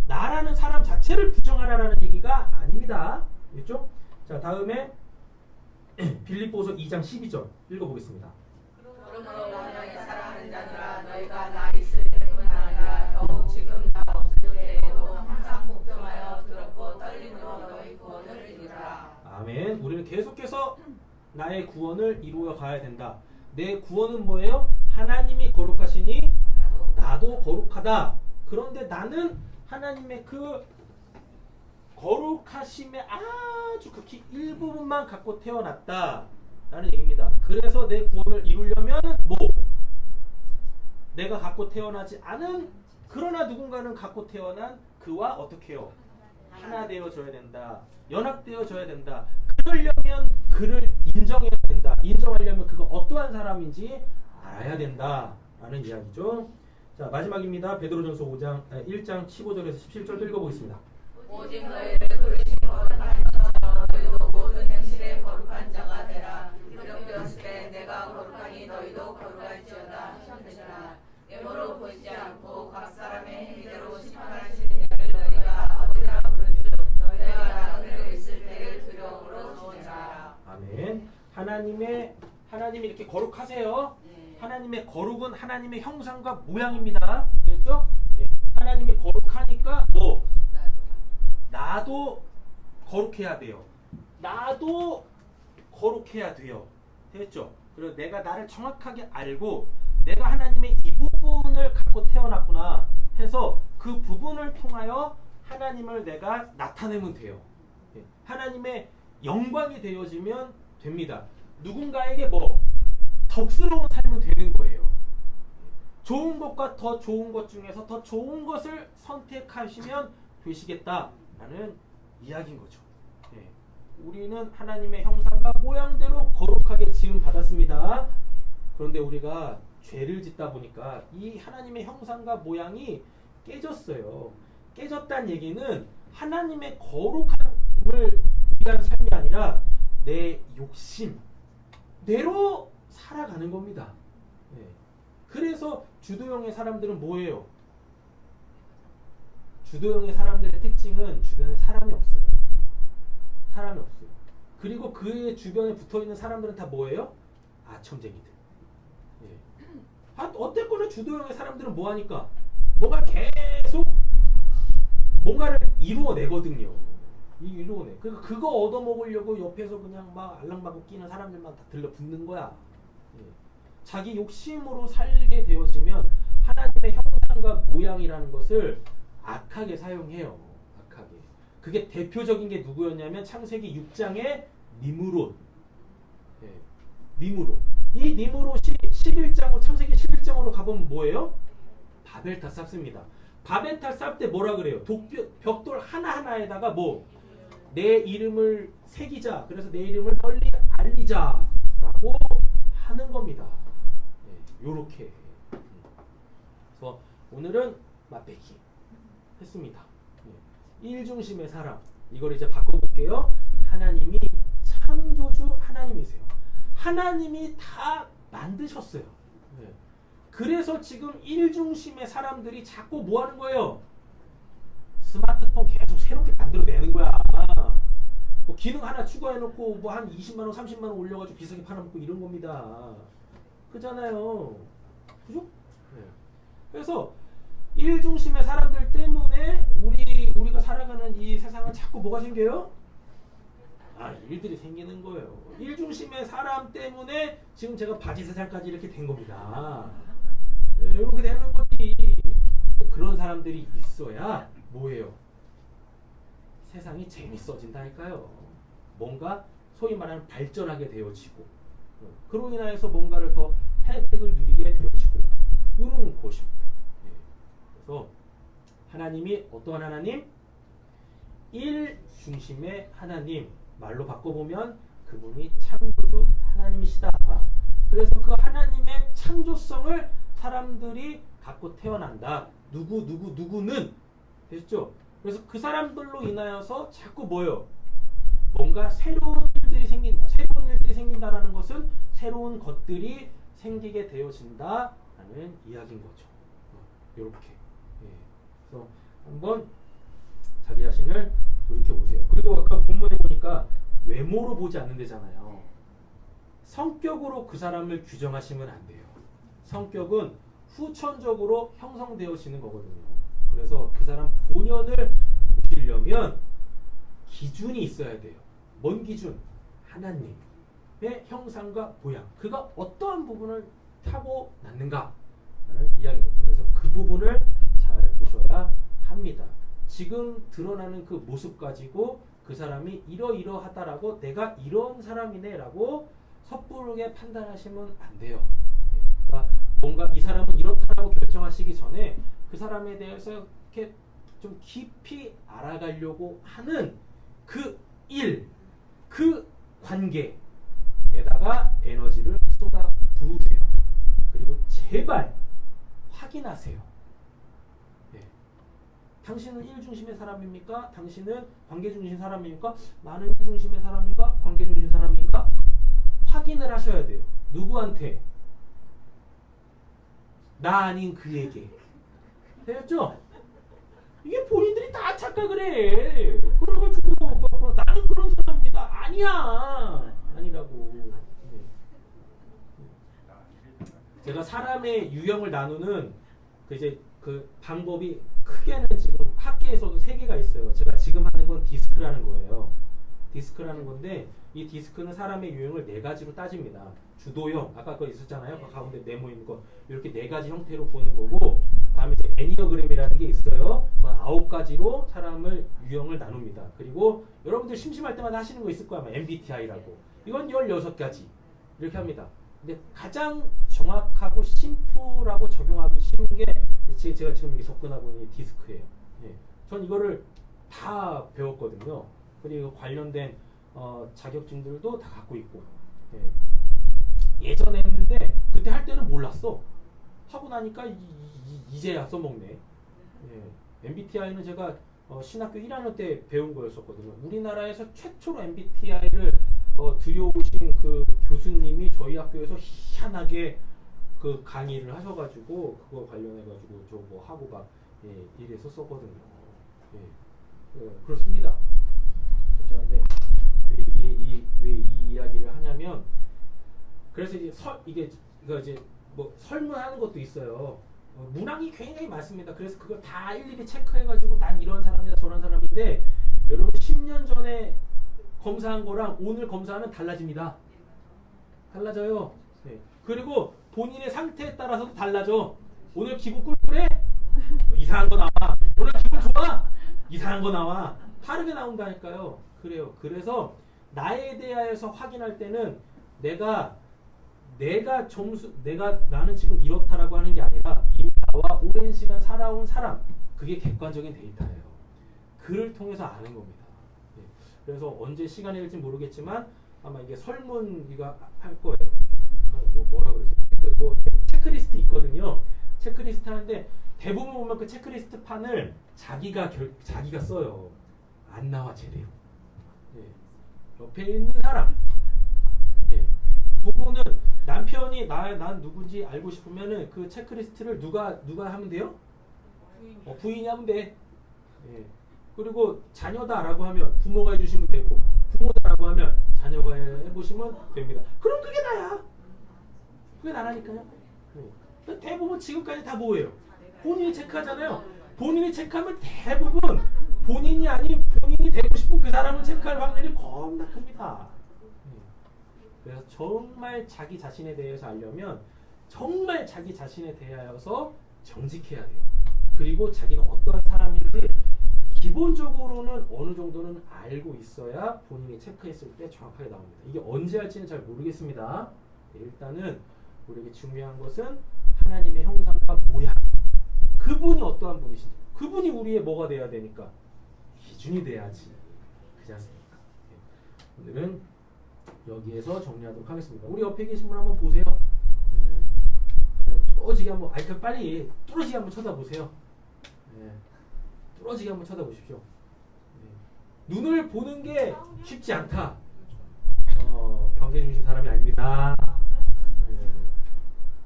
나라는 사람 자체를 부정하라라는 얘기가 아닙니다. 그렇죠? 자, 다음에 빌립보서 2장 12절 읽어보겠습니다.
그러므로 나의 사랑하는 자들아 너희가 나 있을 때뿐 아니라 더욱 지금 나 없을 때에도 항상 복종하여 두렵고 떨림으로 너희 구원을 이루라.
아멘. 우리는 계속해서 나의 구원을 이루어 가야 된다. 내 구원은 뭐예요? 하나님이 거룩하시니 나도 거룩하다. 그런데 나는 하나님의 그 거룩하심의 아주 극히 일부분만 갖고 태어났다 라는 얘기입니다. 그래서 내 구원을 이루려면 내가 갖고 태어나지 않은, 그러나 누군가는 갖고 태어난 그와 어떻게 해요? 하나 되어져야 된다. 연합되어져야 된다. 그러려면 그를 인정해야 된다. 인정하려면 그가 어떠한 사람인지 알아야 된다 라는 이야기죠. 자, 마지막입니다. 베드로전서 1장 15절에서 17절 읽어보겠습니다.
오직 너희를 부르신 거룩한 것처럼 너희도 모든 행실에 거룩한 자가 되라. 이렇게 되었을 때 내가 거룩하니 너희도 거룩할지어다 하셨느니라. 외모로 보이지 않고 각 사람의 행위대로 심판하시는 이를 너희가 아버지라 부르주. 너희가 나그네로 있을 때를 두려움으로 지내라.
아멘. 하나님이 이렇게 거룩하세요. 하나님의 거룩은 하나님의 형상과 모양입니다. 그렇죠? 하나님이 거룩하니까 나도 거룩해야 돼요. 나도 거룩해야 돼요. 됐죠? 그리고 내가 나를 정확하게 알고 내가 하나님의 이 부분을 갖고 태어났구나 해서 그 부분을 통하여 하나님을 내가 나타내면 돼요. 예. 하나님의 영광이 되어지면 됩니다. 누군가에게 뭐 덕스러운 삶은 되는 거예요. 좋은 것과 더 좋은 것 중에서 더 좋은 것을 선택하시면 되시겠다라는 이야기인 거죠. 예. 우리는 하나님의 형상과 모양대로 거룩하게 지음 받았습니다. 그런데 우리가 죄를 짓다 보니까 이 하나님의 형상과 모양이 깨졌어요. 깨졌다는 얘기는 하나님의 거룩함을 위한 삶이 아니라 내 욕심대로 살아가는 겁니다. 예. 그래서 주도형의 사람들은 뭐예요? 주도형의 사람들의 특징은 주변에 사람이 없어요. 사람이 없어요. 그리고 그의 주변에 붙어있는 사람들은 다 뭐예요? 아첨쟁이들. 예. 어쨌거나 주도형의 사람들은 뭐하니까? 뭔가 계속 뭔가를 이루어내거든요. 이루어내. 그러니까 그거 얻어먹으려고 옆에서 그냥 막 알랑방구 끼는 사람들만 다 들러붙는 거야. 예. 자기 욕심으로 살게 되어지면 하나님의 형상과 모양이라는 것을 악하게 사용해요. 악하게. 그게 대표적인 게 누구였냐면 창세기 6장의 니므롯. 예. 니므롯. 이 니므롯이 11장으로 창세기 11장으로 가보면 뭐예요? 바벨탑 쌓습니다. 바벨탑 쌓을 때 뭐라 그래요? 벽돌 하나하나에다가 뭐 내 이름을 새기자. 그래서 내 이름을 널리 알리자 라고 하는 겁니다. 예, 요렇게. 그래서 오늘은 맛배기 했습니다. 예. 일중심의 사람. 이걸 이제 바꿔볼게요. 하나님이 창조주 하나님이세요. 하나님이 다 만드셨어요. 예. 그래서 지금 일중심의 사람들이 자꾸 뭐 하는 거예요? 스마트폰 계속 새롭게 만들어내는 거야. 뭐 기능 하나 추가해놓고 뭐 한 20만원, 30만원 올려가지고 비싸게 팔아먹고 이런 겁니다. 그잖아요. 그죠? 네. 그래서 일중심의 사람들 때문에 우리가 살아가는 이 세상은 자꾸 뭐가 생겨요? 일들이 생기는 거예요. 일중심의 사람 때문에 지금 제가 바지 세상까지 이렇게 된 겁니다. 네, 이렇게 되는 거지. 그런 사람들이 있어야 뭐예요? 세상이 재밌어진다니까요. 뭔가 소위 말하는 발전하게 되어지고 그로 인하여서 뭔가를 더 혜택을 누리게 되어지고 이런 것입니다. 예. 그래서 하나님이 어떠한 하나님? 일중심의 하나님. 말로 바꿔보면 그분이 창조주 하나님이시다. 그래서 그 하나님의 창조성을 사람들이 갖고 태어난다. 누구는 됐죠? 그래서 그 사람들로 인하여서 자꾸 뭐예요? 뭔가 새로운 일들이 생긴다. 새로운 일들이 생긴다라는 것은 새로운 것들이 생기게 되어진다라는 이야기인 거죠. 이렇게. 예. 그래서 한번 자기 자신을 돌이켜 보세요. 그리고 아까 본문에 보니까 외모로 보지 않는다잖아요. 성격으로 그 사람을 규정하시면 안 돼요. 성격은 후천적으로 형성되어지는 거거든요. 그래서 그 사람 본연을 보시려면 기준이 있어야 돼요. 뭔 기준? 하나님의 형상과 모양. 그가 어떠한 부분을 타고났는가? 라는 이야기인 거죠. 그래서 그 부분을 잘 보셔야 합니다. 지금 드러나는 그 모습 가지고 그 사람이 이러이러하다라고 내가 이런 사람이네 라고 섣부르게 판단하시면 안 돼요. 그러니까 뭔가 이 사람은 이렇다라고 결정하시기 전에 그 사람에 대해서 이렇게 좀 깊이 알아가려고 하는 그 일, 그 관계에다가 에너지를 쏟아 부으세요. 그리고 제발 확인하세요. 네. 당신은 일중심의 사람입니까? 당신은 관계중심 사람입니까? 나는 일중심의 사람인가? 관계중심 사람인가? 확인을 하셔야 돼요. 누구한테? 나 아닌 그에게. 되었죠? 이게 본인들이 다 착각을 해. 그래가지고 나는 그런 사람입니다. 아니야. 아니라고. 네. 제가 사람의 유형을 나누는 그 방법이 크게는 지금 학계에서도 3개가 있어요. 제가 지금 하는 건 디스크라는 거예요. 디스크라는 건데 이 디스크는 사람의 유형을 네 가지로 따집니다. 주도형, 아까 그거 있었잖아요. 그 가운데 네모 있는 거 이렇게 네 가지 형태로 보는 거고, 다음에 이제 애니어그램이라는 게 있어요. 그건 9가지로 사람을 유형을 나눕니다. 그리고 여러분들 심심할 때마다 하시는 거 있을 거야. 아마 MBTI라고. 이건 16가지 이렇게 합니다. 근데 가장 정확하고 심플하고 적용하기 쉬운 게 제가 지금 이렇게 접근하고 있는 이 디스크예요. 예. 전 이거를 다 배웠거든요. 그리고 관련된 자격증들도 다 갖고 있고. 예. 예전에 했는데 그때 할 때는 몰랐어. 하고 나니까 이제야 써먹네. 예. MBTI는 제가 신학교 1학년 때 배운 거였었거든요. 우리나라에서 최초로 MBTI를 들여오신 그 교수님이 저희 학교에서 희한하게 그 강의를 하셔가지고 그거 관련해가지고 저 뭐 하고 막 이래서 썼거든요. 예. 그렇습니다. 근데 왜 이 이야기를 하냐면, 그래서 이제 이게 뭐 설문하는 것도 있어요. 문항이 굉장히 많습니다. 그래서 그걸 다 일일이 체크해가지고 난 이런 사람이다 저런 사람인데, 여러분 10년 전에 검사한 거랑 오늘 검사하면 달라집니다. 달라져요. 네. 그리고 본인의 상태에 따라서도 달라져. 오늘 기분 꿀꿀해? 이상한 거 나와. 오늘 기분 좋아? 이상한 거 나와. 다르게 나온다니까요. 그래요. 그래서 나에 대하여서 확인할 때는 나는 지금 이렇다라고 하는 게 아니라 이미 나와 오랜 시간 살아온 사람, 그게 객관적인 데이터예요. 그를 통해서 아는 겁니다. 네. 그래서 언제 시간이 될지 모르겠지만 아마 이게 설문 이거 할 거예요. 뭐라 그러지? 뭐 체크리스트 있거든요. 체크리스트 하는데 대부분 보면 그 체크리스트 판을 자기가 써요. 안 나와 제대로. 예. 옆에 있는 사람. 예. 부부는 남편이 난 누군지 알고 싶으면은 그 체크리스트를 누가 하면 돼요? 부인이 하면 돼. 예. 그리고 자녀다라고 하면 부모가 해주시면 되고, 부모다라고 하면 자녀가 해보시면 됩니다. 그럼 그게 나야. 그게 나라니까요. 예. 대부분 지금까지 다 뭐예요? 본인이 체크하잖아요. 본인이 체크하면 대부분 본인이 아닌 본인이 되고 싶은 그 사람을 체크할 확률이 겁나 큽니다. 그래서 정말 자기 자신에 대해서 알려면 정말 자기 자신에 대하여서 정직해야 돼요. 그리고 자기가 어떠한 사람인지 기본적으로는 어느 정도는 알고 있어야 본인이 체크했을 때 정확하게 나옵니다. 이게 언제 할지는 잘 모르겠습니다. 일단은 우리에게 중요한 것은 하나님의 형상과 모양, 그분이 어떠한 분이신지, 그분이 우리의 뭐가 돼야 되니까 기준이 돼야지. 그렇지 않습니까? 오늘은 여기에서 정리하도록 하겠습니다. 우리 옆에 계신 분 한번 보세요. 뚫어지게 한번, 빨리 뚫어지게 한번 쳐다보세요. 뚫어지게 한번 쳐다보십시오. 눈을 보는 게 쉽지 않다. 관계중심 사람이 아닙니다.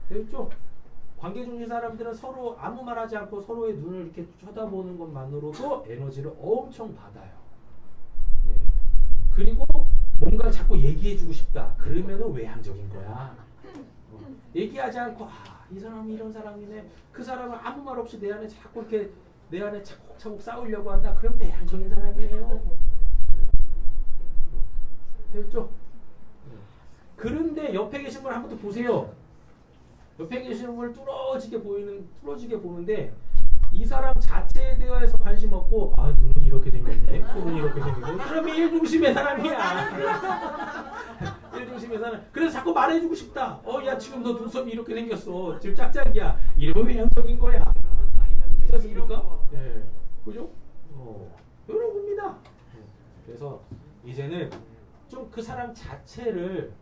됐죠? 관계중심 사람들은 서로 아무 말 하지 않고 서로의 눈을 이렇게 쳐다보는 것만으로도 에너지를 엄청 받아요. 그리고 뭔가 자꾸 얘기해주고 싶다. 그러면은 외향적인 거야. 얘기하지 않고 이 사람이 이런 사람이네. 그 사람은 아무 말 없이 내 안에 자꾸 이렇게 내 안에 차곡차곡 싸우려고 한다. 그럼 내향적인 사람이에요. 됐죠? 그런데 옆에 계신 분 한번 더 보세요. 옆에 계시는 분을 뚫어지게 보는데 이 사람 자체에 대해서 관심 없고 눈은 이렇게 생겼네, 코는 이렇게 생겼네. 그러면 일중심의 사람이야. 일중심의 사람. 그래서 자꾸 말해주고 싶다. 야 지금 너 눈썹이 이렇게 생겼어. 지금 짝짝이야. 이러면 외향적인 거야. 그렇습니까? 예, 그죠? 이런 겁니다. 그래서 이제는 좀 그 사람 자체를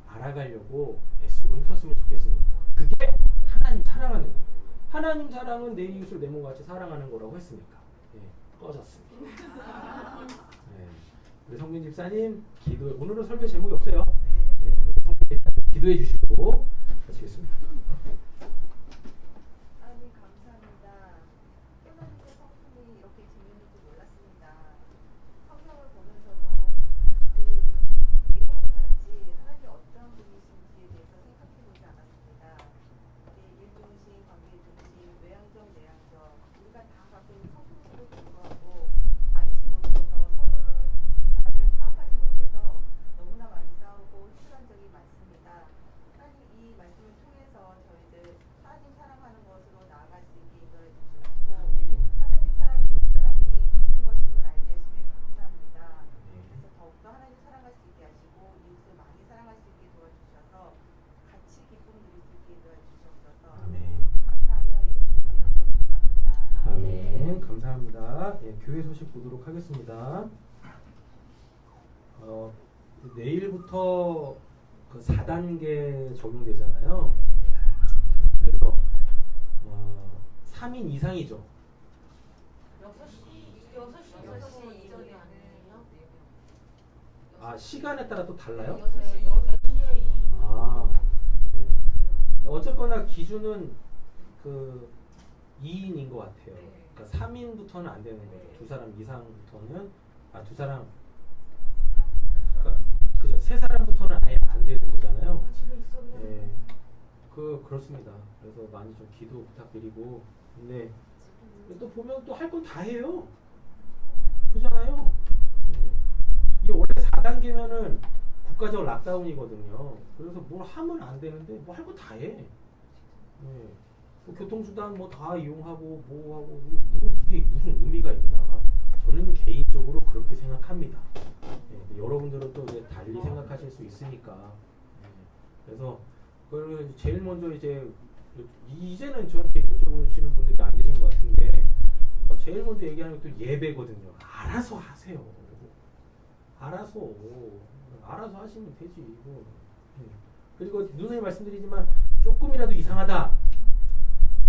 알아가려고 애쓰고 힘썼으면 좋겠습니다. 그게 하나님 사랑하는 거예요. 하나님 사랑은 내 이웃을 내 몸같이 사랑하는 거라고 했으니까. 꺼졌습니다. 우리 성민 집사님 기도해. 오늘은 설교 제목이 없어요. 우리 성민 집사님 기도해 주시고 마치겠습니다.
하나님 감사합니다. 하나님의 성품이 이렇게 재밌는 줄 몰랐습니다. 성경을 보면서도 그 내용을 같이 하나님이 어떤 분이신지에 대해서 생각해보지 않았습니다. 일중심, 관계중심, 외향적, 내향적, 우리가 다 갖고 있는 성품들을 불구하고 알지 못해서 서로를 잘 파악하지
네, 교회 소식 보도록 하겠습니다. 내일부터 그 4단계 적용되잖아요. 그래서 3인 이상이죠.
6시 이전에
아, 시간에 따라 또 달라요?
6시에 2인.
아, 네. 어쨌거나 기준은 그 2인인 것 같아요. 그러니까 3인부터는 안 되는 거죠. 두 사람 이상부터는, 두 사람, 그러니까 그죠? 세 사람부터는 아예 안 되는 거잖아요. 네, 그렇습니다. 그래서 많이 좀 기도 부탁드리고, 근데 또 보면 또 할 건 다 해요. 그잖아요. 네. 이게 원래 4단계면은 국가적 락다운이거든요. 그래서 뭘 하면 안 되는데 뭐 할 거 다 해. 네. 뭐 교통수단 뭐 다 이용하고 뭐 하고 이게 무슨 의미가 있나? 저는 개인적으로 그렇게 생각합니다. 네. 여러분들은 또 이제 달리 생각하실 수 있으니까. 네. 그래서 그걸 제일 먼저 이제는 저한테 여쭤보시는 분들이 안 계신 것 같은데 제일 먼저 얘기하는 것도 예배거든요. 알아서 하세요. 알아서 하시면 되지. 이거. 네. 그리고 누누이 말씀드리지만 조금이라도 이상하다.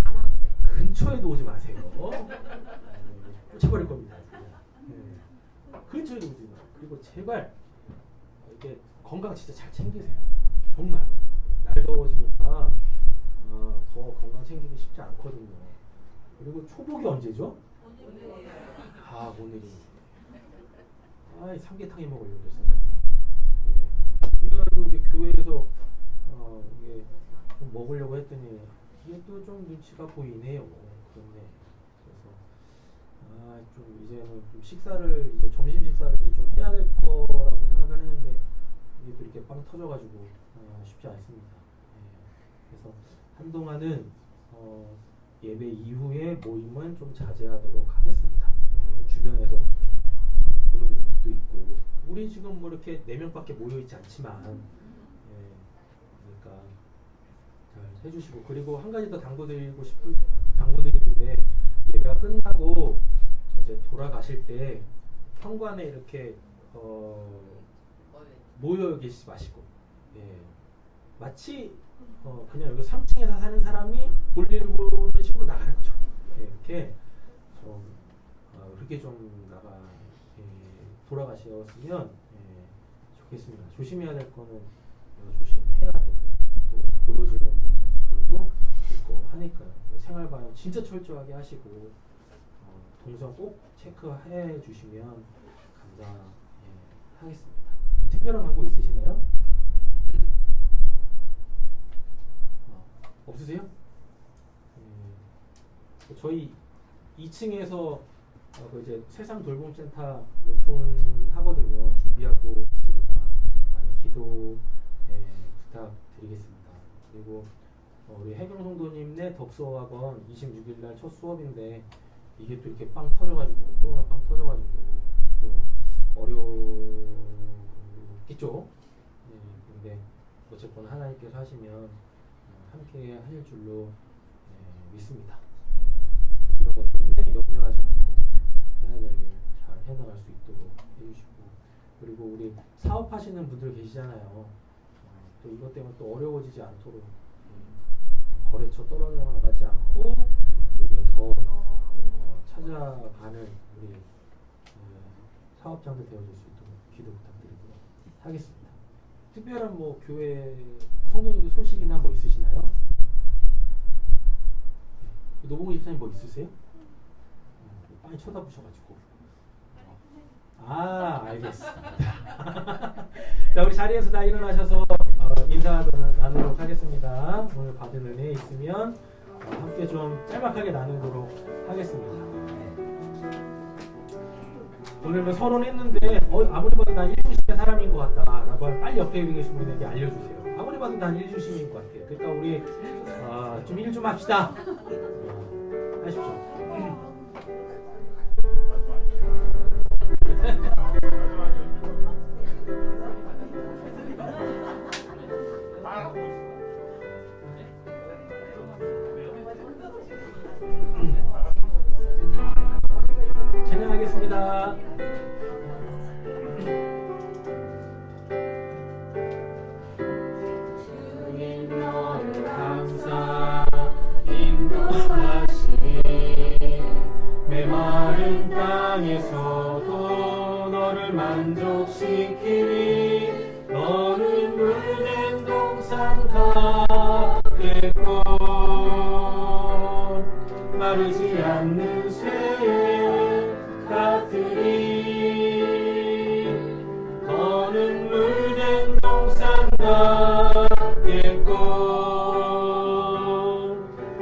안 하면 돼.
근처에도 오지 마세요. 네. 쫓아버릴 겁니다. 네. 근처에도 오지 마. 그리고 제발 이렇게 건강 진짜 잘 챙기세요. 정말 날 더워지니까 더 건강 챙기기 쉽지 않거든요. 그리고 초복이 언제죠? 오늘이. 삼계탕 해 먹으려고 그랬었는데. 예. 이거 이제 교회에서 이게 좀 먹으려고 했더니 이게 또 좀 눈치가 보이네요. 그렇네. 그래서 좀 이제는 좀 식사를 이제 점심 식사를 이제 좀 해야 될 거라고 생각을 했는데 이게 또 이렇게 빵 터져가지고 쉽지 않습니다. 예. 그래서 한동안은 예배 이후에 모임은 좀 자제하도록 하겠습니다. 주변에서 보는 분도 있고 우리 지금 뭐 이렇게 4명밖에 모여있지 않지만 그러니까 잘 해주시고 그리고 한 가지 더 당부드리는데 예배가 끝나고 이제 돌아가실 때 현관에 이렇게 모여 계시지 마시고 마치 그냥 여기 3층에서 사는 사람이 볼일을 보는 식으로 나가는 거죠. 이렇게 좀 그렇게 좀 돌아가셨으면 좋겠습니다. 조심해야 될 거는 조심해야 되고 또 보여지는 모습들도 있고 하니까요. 생활반영 진짜 철저하게 하시고 동선 꼭 체크해 주시면 감사하겠습니다. 특별한 광고 있으시나요? 없으세요? 저희 2층에서 이제 세상 돌봄센터 오픈하거든요. 준비하고 있습니다. 많이 기도 부탁드리겠습니다. 그리고 우리 해경 성도님네 덕수학원 26일날 첫 수업인데 이게 또 이렇게 빵 터져가지고 코로나 빵 터져가지고 또 어려웠겠죠. 근데 어쨌거나 하나님께서 하시면 함께 하실 줄로 믿습니다. 이런 것 때문에 염려하지 않고 해야 될 일 잘 해나갈 수 있도록 해주시고 그리고 우리 사업하시는 분들 계시잖아요. 또 이것 때문에 또 어려워지지 않도록 거래처 떨어져 나가지 않고 우리가 더 찾아가는 우리 사업장들 되어줄 수 있도록 기도 부탁드리도록 하겠습니다. 특별한 뭐 교회 성도님들 소식이나 뭐 있으시나요? 노봉 집사님 뭐 있으세요? 빨리 쳐다보셔가지고. 알겠습니다. 자, 우리 자리에서 다 일어나셔서 인사 나누도록 하겠습니다. 오늘 받은 은혜 있으면 함께 좀 짤막하게 나누도록 하겠습니다. 오늘 뭐 서론했는데 아무리 봐도 난 1주심의 사람인 것 같다 라고 빨리 옆에 계신 분에게 알려주세요. 아무리 봐도 난 1주심인 것 같아요. 그러니까 우리 좀 일 좀 합시다. 하십시오. 진행하겠습니다. 주님 너를 항상 인도하시니 메마른 땅에서도 너를 만족시키니 너는 물된 동산 같겠고 마르지 않는 새 같으리 너는 물된 동산 같겠고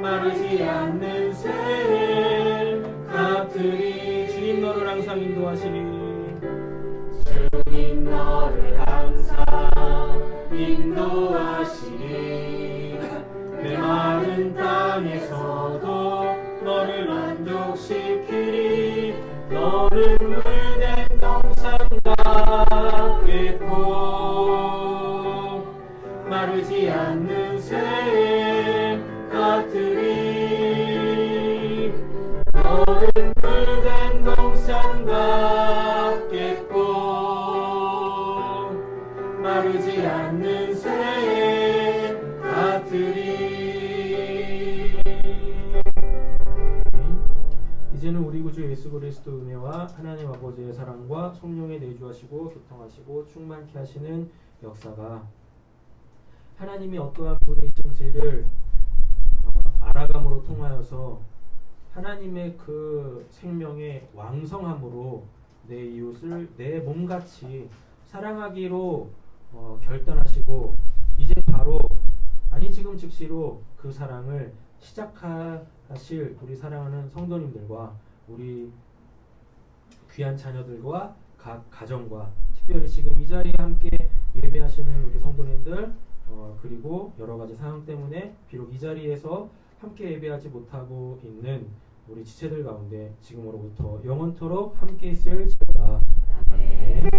마르지 않는 새 같으리 주님 너를 항상 인도하시니 주님 너를 항상 인도하시니 메마른 땅에서도 너를 만족시키리 너는 물된 동산 같겠고 마르지 않는 새 같으리 너는 물된 동산 같겠고 마르지 않는 새 같으리. 이제는 우리 구주 예수 그리스도 은혜와 하나님 아버지의 사랑과 성령의 내주하시고 교통하시고 충만케 하시는 역사가 하나님이 어떠한 분이신지를 알아감으로 통하여서 하나님의 그 생명의 왕성함으로 내 이웃을 내 몸같이 사랑하기로 결단하시고 이제 바로 아니 지금 즉시로 그 사랑을 시작하실 우리 사랑하는 성도님들과 우리 귀한 자녀들과 각 가정과 특별히 지금 이 자리에 함께 예배하시는 우리 성도님들 그리고 여러 가지 상황 때문에 비록 이 자리에서 함께 예배하지 못하고 있는 우리 지체들 가운데 지금으로부터 영원토록 함께 있을지어다. 아멘.